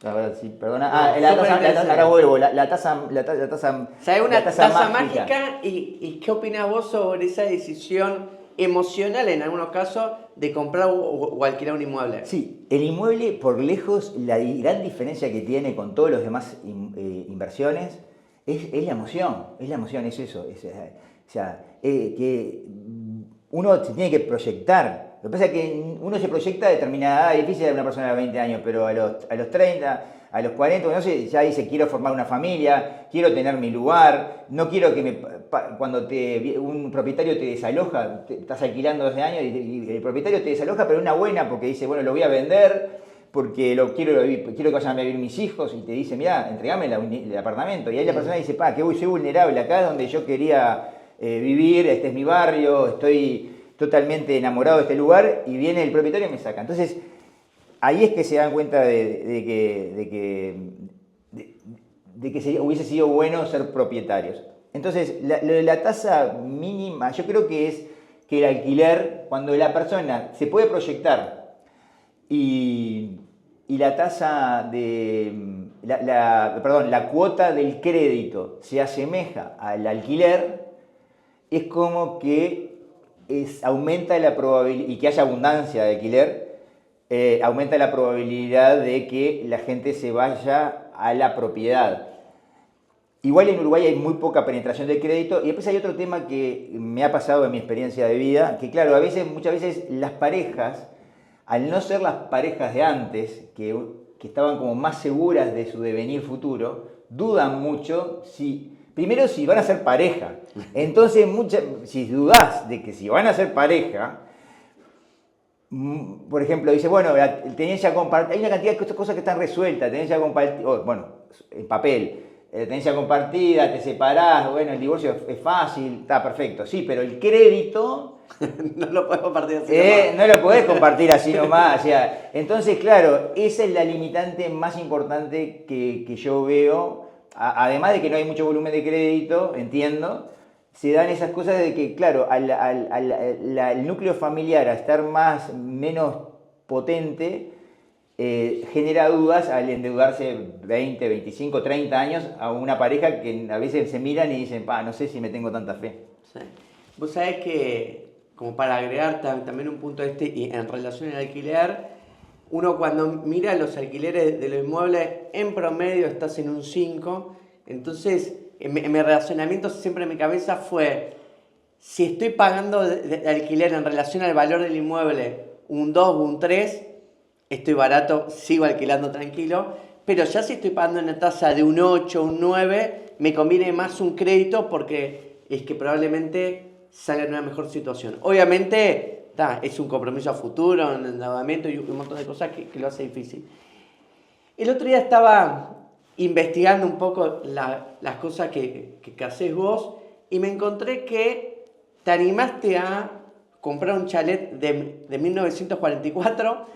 A ver, sí, perdona. Ahora vuelvo, la tasa.
O sea, hay una tasa mágica. ¿Y qué opinás vos sobre esa decisión emocional, en algunos casos, de comprar o alquilar un inmueble?
Sí, el inmueble, por lejos, la gran diferencia que tiene con todos los demás inversiones es la emoción. Es eso. O sea, que uno se tiene que proyectar. Lo que pasa es que uno se proyecta a determinada edad, es difícil de una persona de 20 años, pero a los 30, a los 40, no sé, ya dice, quiero formar una familia, quiero tener mi lugar, no quiero que cuando un propietario te desaloja, estás alquilando 12 años y el propietario te desaloja, pero una buena, porque dice, bueno, lo voy a vender, porque quiero que vayan a vivir mis hijos, y te dice, mira, entregame el apartamento, y ahí la persona dice, soy vulnerable, acá es donde yo quería vivir, este es mi barrio, estoy totalmente enamorado de este lugar, y viene el propietario y me saca. Entonces, ahí es que se dan cuenta de que hubiese sido bueno ser propietarios. Entonces, lo de la tasa mínima, yo creo que es que el alquiler, cuando la persona se puede proyectar y la tasa de, la cuota del crédito se asemeja al alquiler, es como que aumenta la probabilidad, y que haya abundancia de alquiler, aumenta la probabilidad de que la gente se vaya a la propiedad. Igual en Uruguay hay muy poca penetración de crédito y después hay otro tema que me ha pasado en mi experiencia de vida, que claro, muchas veces las parejas, al no ser las parejas de antes, que estaban como más seguras de su devenir futuro, dudan mucho primero si van a ser pareja. Entonces, si dudás de que si van a ser pareja, por ejemplo, dice, bueno, la tenencia compartida, hay una cantidad de cosas que están resueltas, tenencia compartida, bueno, en papel. Tenencia compartida, te separás, bueno, el divorcio es fácil, está perfecto, sí, pero el crédito...
no lo podés compartir así nomás.
No lo podés compartir así nomás, o sea, entonces, claro, esa es la limitante más importante que yo veo, además de que no hay mucho volumen de crédito, entiendo, se dan esas cosas de que, claro, el núcleo familiar, a estar menos potente, genera dudas al endeudarse 20, 25, 30 años a una pareja que a veces se miran y dicen, no sé si me tengo tanta fe.
Sí. Vos sabés que, como para agregar también un punto y en relación al alquiler, uno cuando mira los alquileres de los inmuebles, en promedio estás en un 5, entonces en mi razonamiento siempre en mi cabeza fue, si estoy pagando de alquiler en relación al valor del inmueble un 2 o un 3, estoy barato, sigo alquilando tranquilo, pero ya si estoy pagando una tasa de un 8 o un 9, me conviene más un crédito porque es que probablemente salga en una mejor situación. Obviamente, es un compromiso a futuro, un endeudamiento y un montón de cosas que lo hace difícil. El otro día estaba investigando un poco las cosas que haces vos y me encontré que te animaste a comprar un chalet de 1944,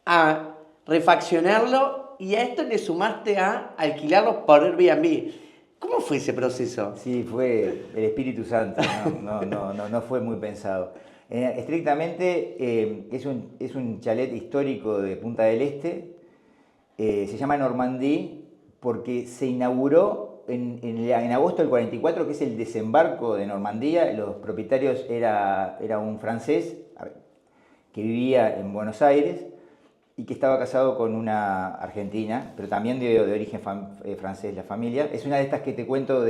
a refaccionarlo y a esto le sumaste a alquilarlo por Airbnb. ¿Cómo fue ese proceso?
Sí, fue el Espíritu Santo, no fue muy pensado. Estrictamente es un chalet histórico de Punta del Este, se llama Normandí porque se inauguró en agosto del 44, que es el desembarco de Normandía. Los propietarios era un francés que vivía en Buenos Aires y que estaba casado con una argentina, pero también de origen francés la familia. Es una de estas que te cuento,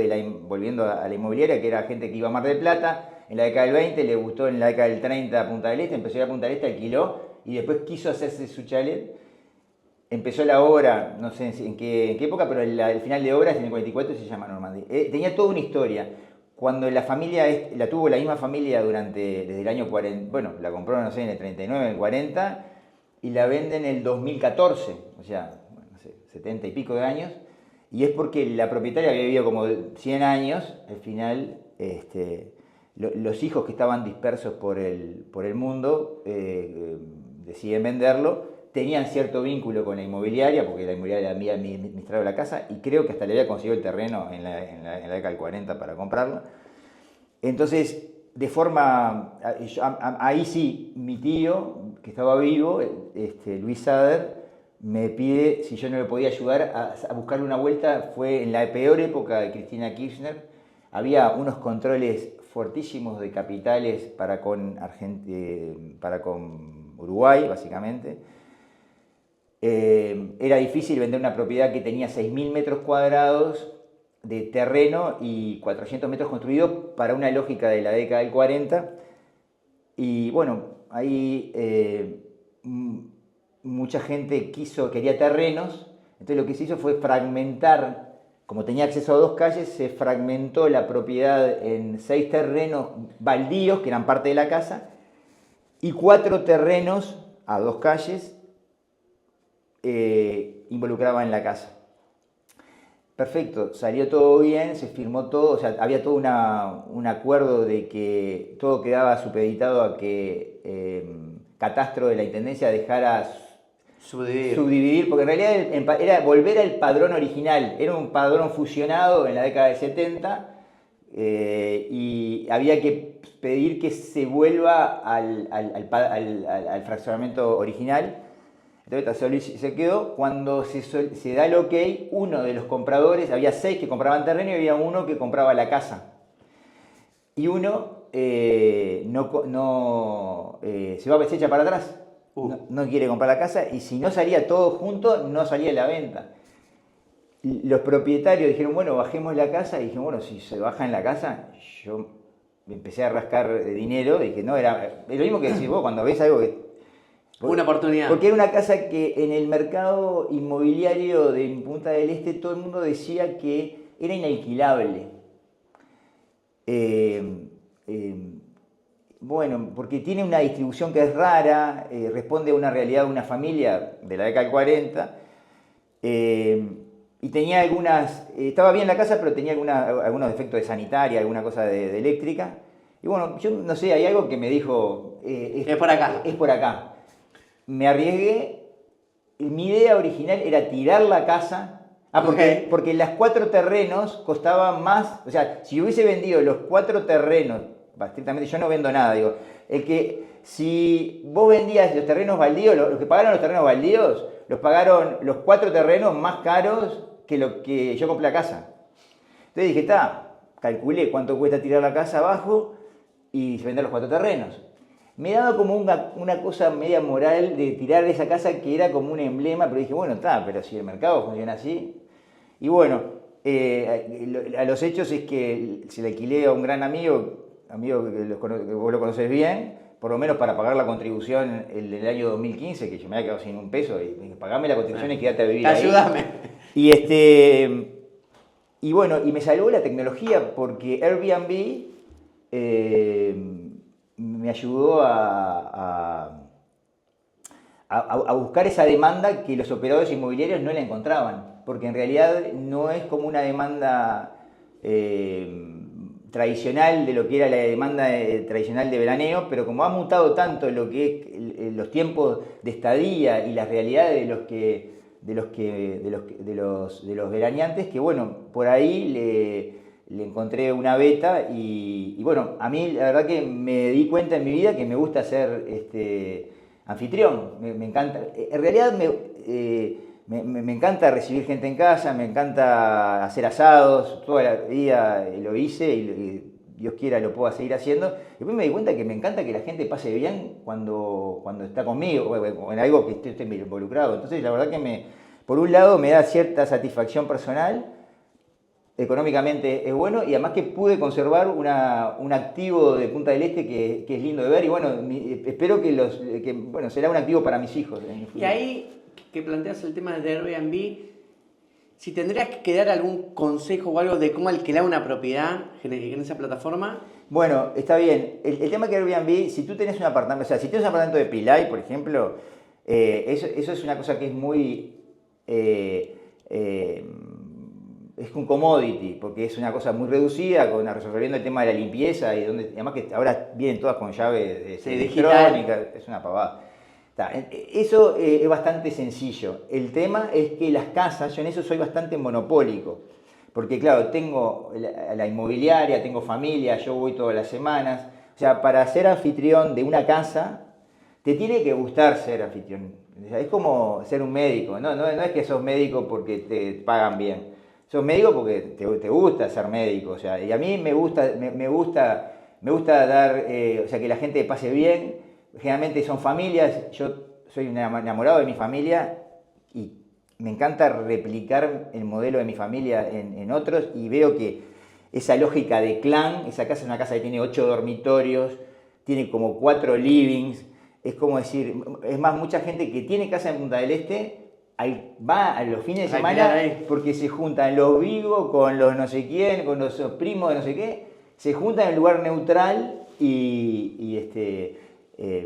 volviendo a la inmobiliaria, que era gente que iba a Mar del Plata en la década del 20, le gustó en la década del 30 a Punta del Este, empezó a ir a Punta del Este, alquiló y después quiso hacerse su chalet. Empezó la obra, no sé en qué época, pero el final de obra es en el 44 y se llama Normandía. Tenía toda una historia. Cuando la familia, la tuvo la misma familia desde el año 40, bueno, la compró, no sé, en el 39, en el 40, y la venden en el 2014, o sea, no sé, 70 y pico de años, y es porque la propietaria había vivido como 100 años, al final los hijos que estaban dispersos por el mundo deciden venderlo, tenían cierto vínculo con la inmobiliaria, porque la inmobiliaria había administrado la casa, y creo que hasta le había conseguido el terreno en la década del 40 para comprarlo. Entonces, de forma, ahí sí, mi tío, que estaba vivo, Luis Sader, me pide si yo no le podía ayudar a buscarle una vuelta. Fue en la peor época de Cristina Kirchner, había unos controles fuertísimos de capitales para con Uruguay, básicamente. Era difícil vender una propiedad que tenía 6.000 metros cuadrados de terreno y 400 metros construidos para una lógica de la década del 40. Y bueno, ahí mucha gente quería terrenos, entonces lo que se hizo fue fragmentar, como tenía acceso a 2 calles, se fragmentó la propiedad en 6 terrenos baldíos, que eran parte de la casa, y 4 terrenos a 2 calles involucraban la casa. Perfecto, salió todo bien, se firmó todo, o sea, había todo un acuerdo de que todo quedaba supeditado a que Catastro de la Intendencia dejara subdividir, porque en realidad era volver al padrón original, era un padrón fusionado en la década del 70, y había que pedir que se vuelva al fraccionamiento original. Entonces se quedó. Cuando se da el ok, uno de los compradores, había 6 que compraban terreno y había uno que compraba la casa. Y uno se echa para atrás, no quiere comprar la casa, y si no salía todo junto, no salía de la venta. Los propietarios dijeron, bueno, bajemos la casa, y dijeron, bueno, si se baja en la casa, yo empecé a rascar dinero, dije, no, es lo mismo que decís vos, cuando ves algo que...
Una oportunidad.
Porque era una casa que en el mercado inmobiliario de Punta del Este todo el mundo decía que era inalquilable. Bueno, porque tiene una distribución que es rara, responde a una realidad de una familia de la década del 40, y tenía estaba bien la casa, pero tenía algunos defectos de sanitaria, alguna cosa de eléctrica. Y bueno, yo no sé, hay algo que me dijo...
es por acá.
Es por acá. Me arriesgué, mi idea original era tirar la casa, porque las 4 terrenos costaban más, o sea, si hubiese vendido los 4 terrenos, estrictamente yo no vendo nada, digo, si vos vendías los terrenos baldíos, los que pagaron los terrenos baldíos, los pagaron los 4 terrenos más caros que lo que yo compré la casa. Entonces dije, calculé cuánto cuesta tirar la casa abajo y vender los 4 terrenos. Me daba como una cosa media moral de tirar esa casa que era como un emblema, pero dije, bueno, pero si el mercado funciona así. Y bueno, a los hechos es que se le alquilé a un gran amigo que vos lo conocés bien, por lo menos para pagar la contribución el año 2015, que yo me había quedado sin un peso, y me dije, pagame la contribución y quédate a vivir ahí.
Ayúdame.
Y bueno, y me salvó la tecnología, porque Airbnb... me ayudó a buscar esa demanda que los operadores inmobiliarios no la encontraban, porque en realidad no es como una demanda tradicional de lo que era la demanda tradicional de veraneo, pero como ha mutado tanto lo que es los tiempos de estadía y las realidades de los veraneantes, que bueno, por ahí le encontré una beta y bueno, a mí la verdad que me di cuenta en mi vida que me gusta ser anfitrión, me encanta, en realidad me encanta recibir gente en casa, me encanta hacer asados, toda la vida lo hice y Dios quiera lo pueda seguir haciendo. Después me di cuenta que me encanta que la gente pase bien cuando está conmigo, o en algo que esté involucrado. Entonces la verdad que por un lado me da cierta satisfacción personal, económicamente es bueno, y además que pude conservar un activo de Punta del Este que es lindo de ver, y bueno, espero que bueno, será un activo para mis hijos.
Y ahí que planteas el tema de Airbnb, si tendrías que dar algún consejo o algo de cómo alquilar una propiedad en esa plataforma.
Bueno, está bien. El tema que Airbnb, si tú tenés un apartamento, o sea, si tienes un apartamento de Pilay, por ejemplo, eso es una cosa que es muy... es un commodity, porque es una cosa muy reducida, resolviendo el tema de la limpieza, y además que ahora vienen todas con llave electrónica, es una pavada. Eso es bastante sencillo. El tema es que las casas, yo en eso soy bastante monopólico, porque claro, tengo la inmobiliaria, tengo familia, yo voy todas las semanas. O sea, para ser anfitrión de una casa, te tiene que gustar ser anfitrión. O sea, es como ser un médico, no es que sos médico porque te pagan bien. Sos médico porque te gusta ser médico, o sea, y a mí me gusta dar, o sea, que la gente pase bien. Generalmente son familias, yo soy un enamorado de mi familia y me encanta replicar el modelo de mi familia en otros, y veo que esa lógica de clan, esa casa es una casa que tiene 8 dormitorios, tiene como 4 livings, es como decir, es más, mucha gente que tiene casa en Punta del Este va a los fines de semana porque se juntan los vivos con los no sé quién, con los primos de no sé qué, se juntan en un lugar neutral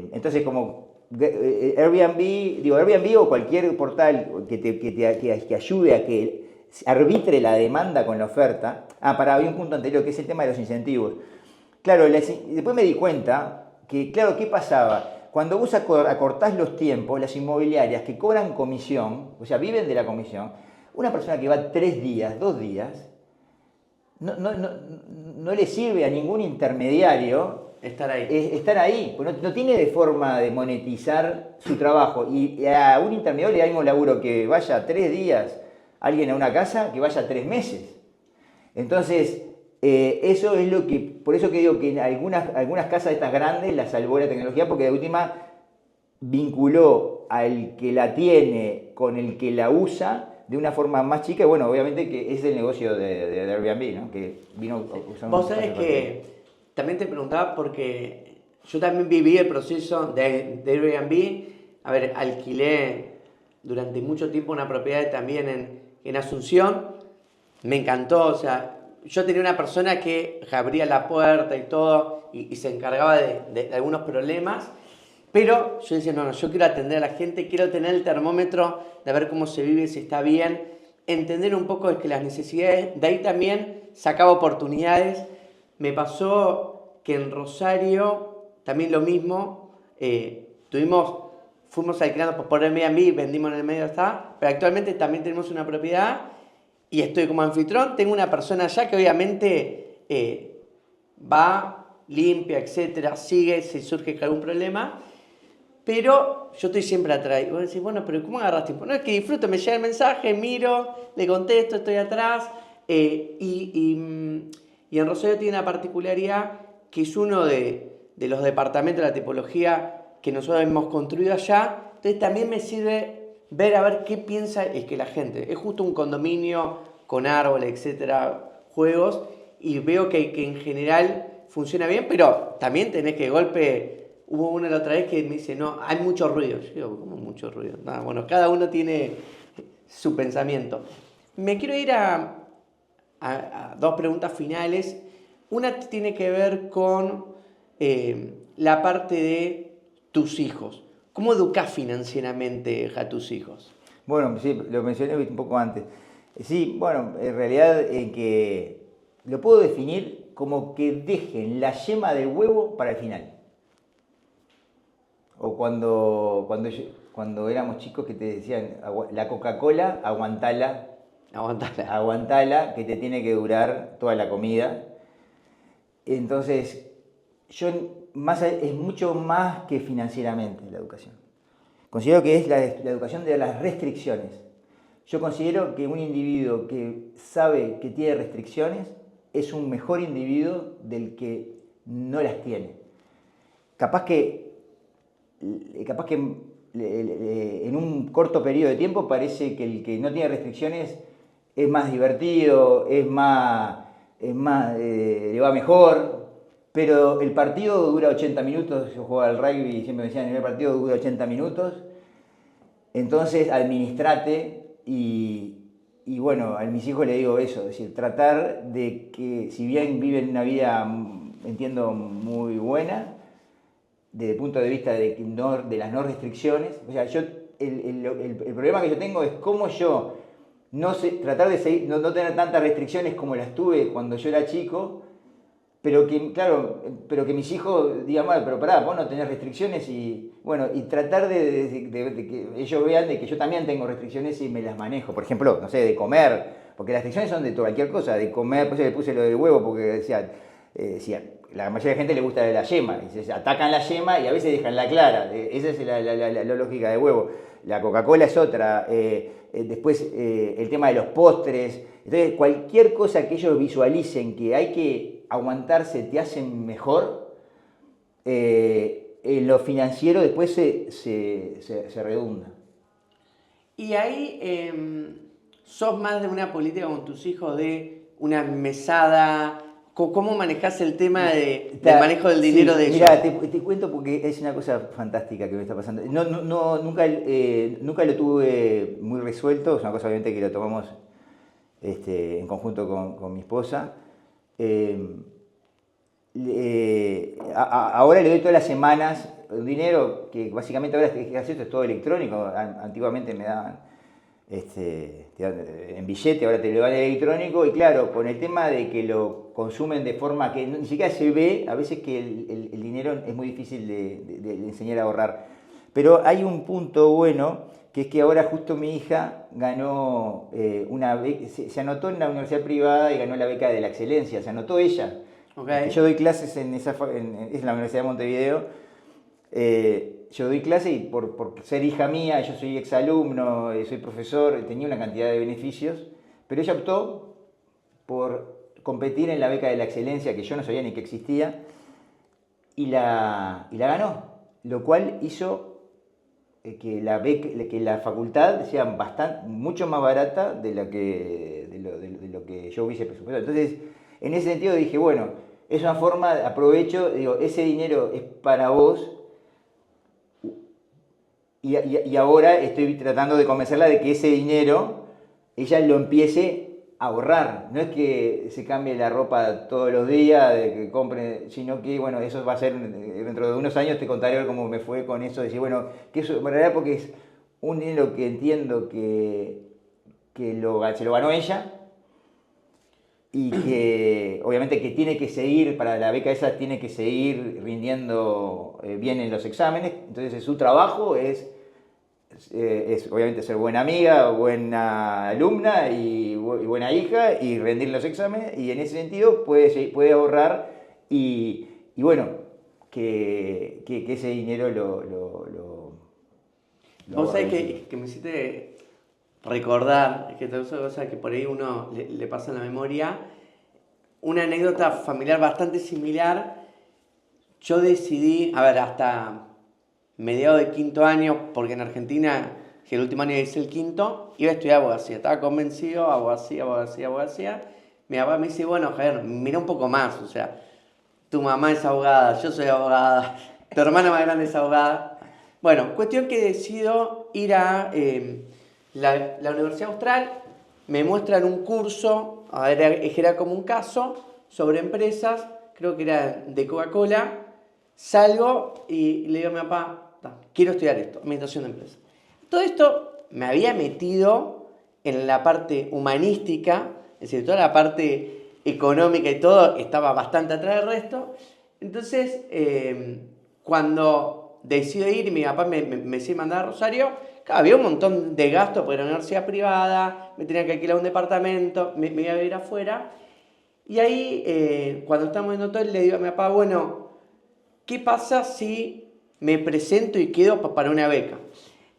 entonces como Airbnb o cualquier portal que ayude a que arbitre la demanda con la oferta. Había un punto anterior que es el tema de los incentivos. Claro, después me di cuenta que, claro, ¿qué pasaba? Cuando vos acortás los tiempos, las inmobiliarias que cobran comisión, o sea, viven de la comisión, una persona que va 3 días, 2 días, no le sirve a ningún intermediario
Estar ahí.
estar ahí, pues no tiene de forma de monetizar su trabajo. Y a un intermediario le da el mismo laburo que vaya 3 días alguien a una casa que vaya 3 meses. Entonces, eso es lo que, por eso que digo que en algunas casas de estas grandes la salvó la tecnología, porque de última vinculó al que la tiene con el que la usa de una forma más chica. Y bueno, obviamente que es el negocio de Airbnb, ¿no? Que vino usando.
Vos sabés que también te preguntaba porque yo también viví el proceso de Airbnb. A ver, alquilé durante mucho tiempo una propiedad también en Asunción. Me encantó, o sea, yo tenía una persona que abría la puerta y todo y se encargaba de algunos problemas. Pero yo decía, no, yo quiero atender a la gente, quiero tener el termómetro de ver cómo se vive, si está bien, entender un poco de que las necesidades, de ahí también sacaba oportunidades. Me pasó que en Rosario también lo mismo, fuimos alquilando por Airbnb, vendimos en el medio, pero actualmente también tenemos una propiedad y estoy como anfitrión, tengo una persona allá que obviamente va, limpia, etcétera, sigue si surge algún problema. Pero yo estoy siempre atrás. Y vos decís, bueno, pero ¿cómo agarras tiempo? No, es que disfruto, me llega el mensaje, miro, le contesto, estoy atrás. Y en Rosario tiene una particularidad que es uno de los departamentos de la tipología que nosotros hemos construido allá. Entonces también me sirve ver a ver qué piensa es que la gente. Es justo un condominio con árboles, etcétera, juegos. Y veo que en general funciona bien, pero también tenés que de golpe. Hubo una la otra vez que me dice, no, hay mucho ruido. Yo digo, ¿cómo mucho ruido? Nada, bueno, cada uno tiene su pensamiento. Me quiero ir a 2 preguntas finales. Una tiene que ver con la parte de tus hijos. ¿Cómo educás financieramente a tus hijos?
Bueno, sí, lo mencioné un poco antes. Sí, bueno, en realidad que lo puedo definir como que dejen la yema del huevo para el final. O cuando éramos chicos que te decían, la Coca-Cola, aguantala, que te tiene que durar toda la comida. Entonces, es mucho más que financieramente la educación. Considero que es la educación de las restricciones. Yo considero que un individuo que sabe que tiene restricciones es un mejor individuo del que no las tiene. Capaz que en un corto periodo de tiempo parece que el que no tiene restricciones es más divertido, le va mejor, pero el partido dura 80 minutos. Yo jugaba al rugby y siempre me decían, el partido dura 80 minutos, entonces administrate y bueno, a mis hijos les digo eso, es decir, tratar de que si bien viven una vida, entiendo, muy buena, desde el punto de vista de las no restricciones, o sea, el problema que yo tengo es cómo yo tratar de seguir, no tener tantas restricciones como las tuve cuando yo era chico, pero que mis hijos digan, bueno, pero pará, vos no tenés restricciones y tratar de que ellos vean de que yo también tengo restricciones y me las manejo. Por ejemplo, no sé, de comer, porque las restricciones son de cualquier cosa, de comer, pues le puse lo del huevo porque decía, la mayoría de gente le gusta la yema, y se atacan la yema y a veces dejan la clara. Esa es la lógica de huevo. La Coca-Cola es otra. Después el tema de los postres. Entonces, cualquier cosa que ellos visualicen que hay que aguantarse te hacen mejor, lo financiero después se redunda.
Y ahí sos más de una política con tus hijos de una mesada. ¿Cómo manejás el tema del manejo del dinero de ellos?
Mira, te cuento porque es una cosa fantástica que me está pasando. Nunca lo tuve muy resuelto, es una cosa obviamente que lo tomamos en conjunto con mi esposa. Ahora le doy todas las semanas un dinero que básicamente ahora es todo electrónico. Antiguamente me daban en billete, ahora te lo dan electrónico, y claro, con el tema de que lo consumen de forma que ni siquiera se ve, a veces que el dinero es muy difícil de enseñar a ahorrar. Pero hay un punto bueno, que es que ahora justo mi hija ganó una beca, se anotó en la universidad privada y ganó la beca de la excelencia, se anotó ella.
Okay.
Yo doy clases es la Universidad de Montevideo. Yo doy clase y por ser hija mía, yo soy exalumno, soy profesor, tenía una cantidad de beneficios, pero ella optó por competir en la beca de la excelencia, que yo no sabía ni que existía, y la ganó, lo cual hizo que la facultad sea mucho más barata de lo que yo hubiese presupuestado. Entonces, en ese sentido dije, bueno, es una forma, aprovecho, digo, ese dinero es para vos, y ahora estoy tratando de convencerla de que ese dinero ella lo empiece a ahorrar. No es que se cambie la ropa todos los días, de que compre, sino que, bueno, eso va a ser, dentro de unos años te contaré cómo me fue con eso, decir, bueno, que eso, en realidad porque es un dinero que entiendo que se lo ganó ella, y que obviamente que tiene que seguir, para la beca esa tiene que seguir rindiendo bien en los exámenes, entonces su trabajo es obviamente ser buena amiga, buena alumna y buena hija y rendir los exámenes, y en ese sentido puede ahorrar y bueno, que ese dinero lo
Vos sabés que me hiciste recordar, que todas esas cosas que por ahí uno le pasa en la memoria, una anécdota familiar bastante similar. Yo decidí, a ver, hasta mediados de quinto año, porque en Argentina, que el último año hice el quinto, iba a estudiar abogacía, estaba convencido, abogacía. Mi papá me dice, bueno, Javier, mira un poco más, o sea, tu mamá es abogada, yo soy abogada, tu hermana más grande es abogada. Bueno, cuestión que decido ir a la Universidad Austral, me muestran un curso, a ver, era como un caso sobre empresas, creo que era de Coca-Cola, salgo y le digo a mi papá, quiero estudiar esto, administración de empresas. Todo esto me había metido en la parte humanística, es decir, toda la parte económica y todo estaba bastante atrás del resto. Entonces, cuando decido ir, mi papá me decide mandar a Rosario, claro, había un montón de gastos porque era una universidad privada, me tenía que alquilar un departamento, me iba a vivir afuera. Y ahí, cuando estábamos en hotel, le digo a mi papá, bueno, ¿qué pasa si me presento y quedo para una beca?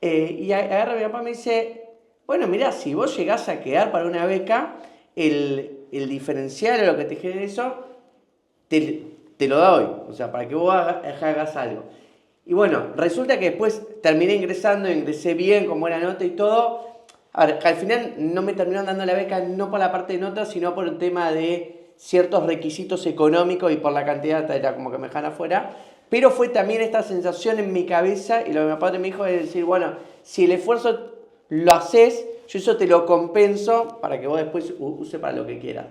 Y agarra a mi papá y me dice, bueno, mirá, si vos llegás a quedar para una beca, el diferencial o lo que te genere eso, te lo doy, o sea, para que vos hagas algo. Y bueno, resulta que después terminé ingresé bien, con buena nota y todo. A ver, al final no me terminaron dando la beca, no por la parte de notas, sino por el tema de ciertos requisitos económicos y por la cantidad, era como que me dejan afuera. Pero fue también esta sensación en mi cabeza, y lo que mi padre me dijo es decir, bueno, si el esfuerzo lo haces, yo eso te lo compenso para que vos después use para lo que quieras.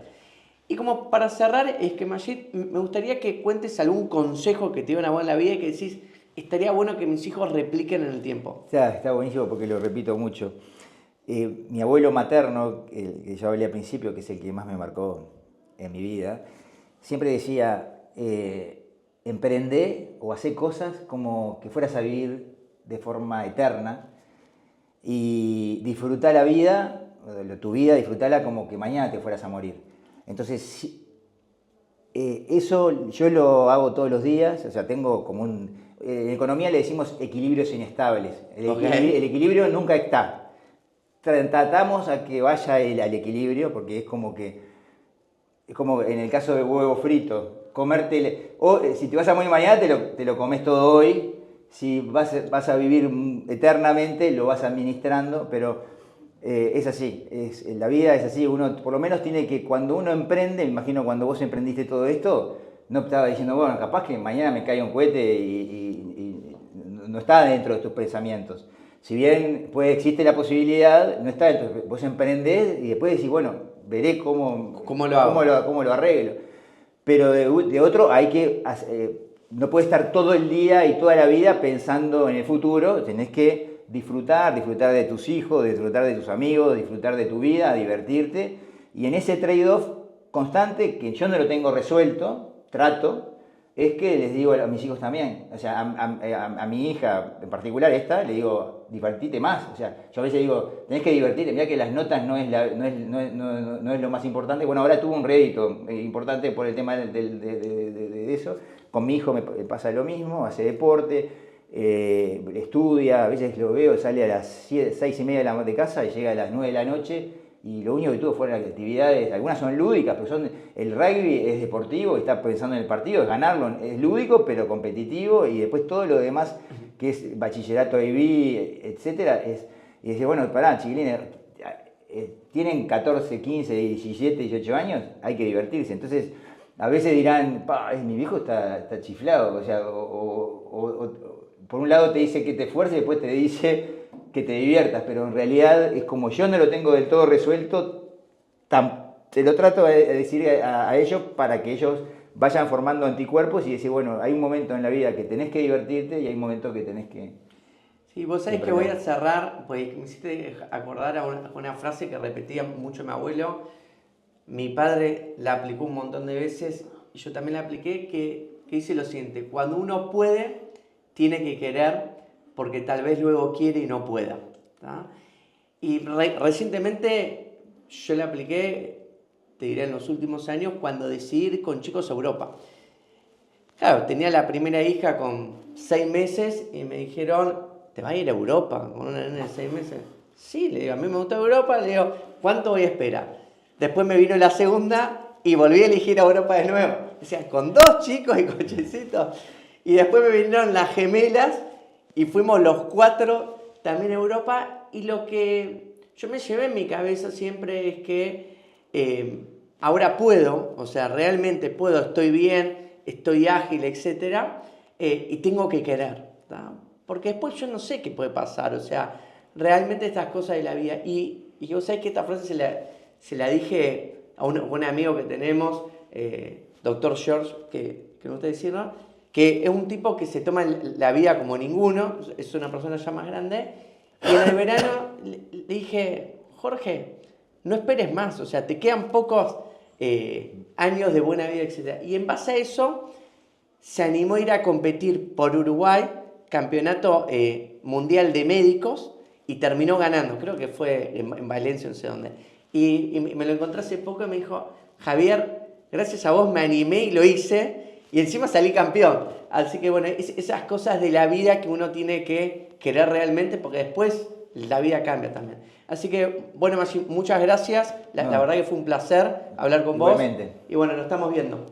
Y como para cerrar, es que Majid, me gustaría que cuentes algún consejo que te dio una buena vida y que decís, estaría bueno que mis hijos repliquen en el tiempo.
Está buenísimo porque lo repito mucho. Mi abuelo materno, el que yo hablé al principio, que es el que más me marcó en mi vida, siempre decía, emprende o hace cosas como que fueras a vivir de forma eterna y disfruta la vida, tu vida, disfrutala como que mañana te fueras a morir. Entonces, eso yo lo hago todos los días, o sea, tengo como en economía le decimos equilibrios inestables. El equilibrio nunca está. Tratamos a que vaya al equilibrio, porque es como en el caso del huevo frito, si te vas a morir mañana te lo comes todo hoy, si vas a vivir eternamente lo vas administrando, pero es así, la vida es así, uno por lo menos tiene que, cuando uno emprende, me imagino cuando vos emprendiste todo esto, no estaba diciendo, bueno, capaz que mañana me cae un cohete y no está dentro de tus pensamientos. Si bien existe la posibilidad, no está dentro, vos emprendés y después decís, bueno, veré cómo lo arreglo. Pero de otro hay que, no puedes estar todo el día y toda la vida pensando en el futuro, tenés que disfrutar de tus hijos, disfrutar de tus amigos, disfrutar de tu vida, divertirte. Y en ese trade-off constante, que yo no lo tengo resuelto, trato, es que les digo a mis hijos también, o sea, a mi hija en particular le digo, divertite más, o sea, yo a veces digo, tenés que divertirte, mirá que las notas no es lo más importante, bueno, ahora tuvo un rédito importante por el tema de eso, con mi hijo me pasa lo mismo, hace deporte, estudia, a veces lo veo, sale a las 6:30 de casa y llega a las 9 de la noche, y lo único que tuvo fueron las actividades, algunas son lúdicas, pero el rugby es deportivo, está pensando en el partido, es ganarlo, es lúdico pero competitivo, y después todo lo demás que es bachillerato IB, etcétera, y dice, bueno, pará, chiquilines, tienen 14, 15, 17, 18 años, hay que divertirse. Entonces, a veces dirán, mi viejo está chiflado, o sea, por un lado te dice que te esfuerces y después te dice que te diviertas, pero en realidad es como yo no lo tengo del todo resuelto, te lo trato de decir a ellos para que ellos vayan formando anticuerpos y decir, bueno, hay un momento en la vida que tenés que divertirte y hay un momento que tenés que...
Sí, vos sabés que voy a cerrar, pues me hiciste acordar a una frase que repetía mucho mi abuelo. Mi padre la aplicó un montón de veces y yo también la apliqué, que dice lo siguiente: cuando uno puede, tiene que querer, porque tal vez luego quiere y no pueda. ¿Tá? Y recientemente yo la apliqué, te diré en los últimos años, cuando decidí ir con chicos a Europa. Claro, tenía la primera hija con 6 meses y me dijeron, ¿te vas a ir a Europa con una nena de 6 meses? Sí, le digo, a mí me gusta Europa, le digo, ¿cuánto voy a esperar? Después me vino la segunda y volví a elegir a Europa de nuevo. O sea, con 2 chicos y cochecitos. Y después me vinieron las gemelas y fuimos los 4 también a Europa. Y lo que yo me llevé en mi cabeza siempre es que ahora puedo, o sea, realmente puedo, estoy bien, estoy ágil, etc. Y tengo que querer, ¿tá? Porque después yo no sé qué puede pasar, o sea, realmente estas cosas de la vida. Y vos sabés que esta frase se la dije a un amigo que tenemos, Dr. George, que me gusta decirlo, que es un tipo que se toma la vida como ninguno, es una persona ya más grande, y en el verano le dije, Jorge, no esperes más, o sea, te quedan pocos años de buena vida, etc. Y en base a eso, se animó a ir a competir por Uruguay, campeonato mundial de médicos, y terminó ganando, creo que fue en Valencia, no sé dónde. Y me lo encontré hace poco y me dijo, Javier, gracias a vos me animé y lo hice, y encima salí campeón. Así que bueno, esas cosas de la vida que uno tiene que querer realmente, porque después la vida cambia también. Así que, bueno, Maggi, muchas gracias. La verdad que fue un placer hablar con
Igualmente.
vos. Y bueno, nos estamos viendo.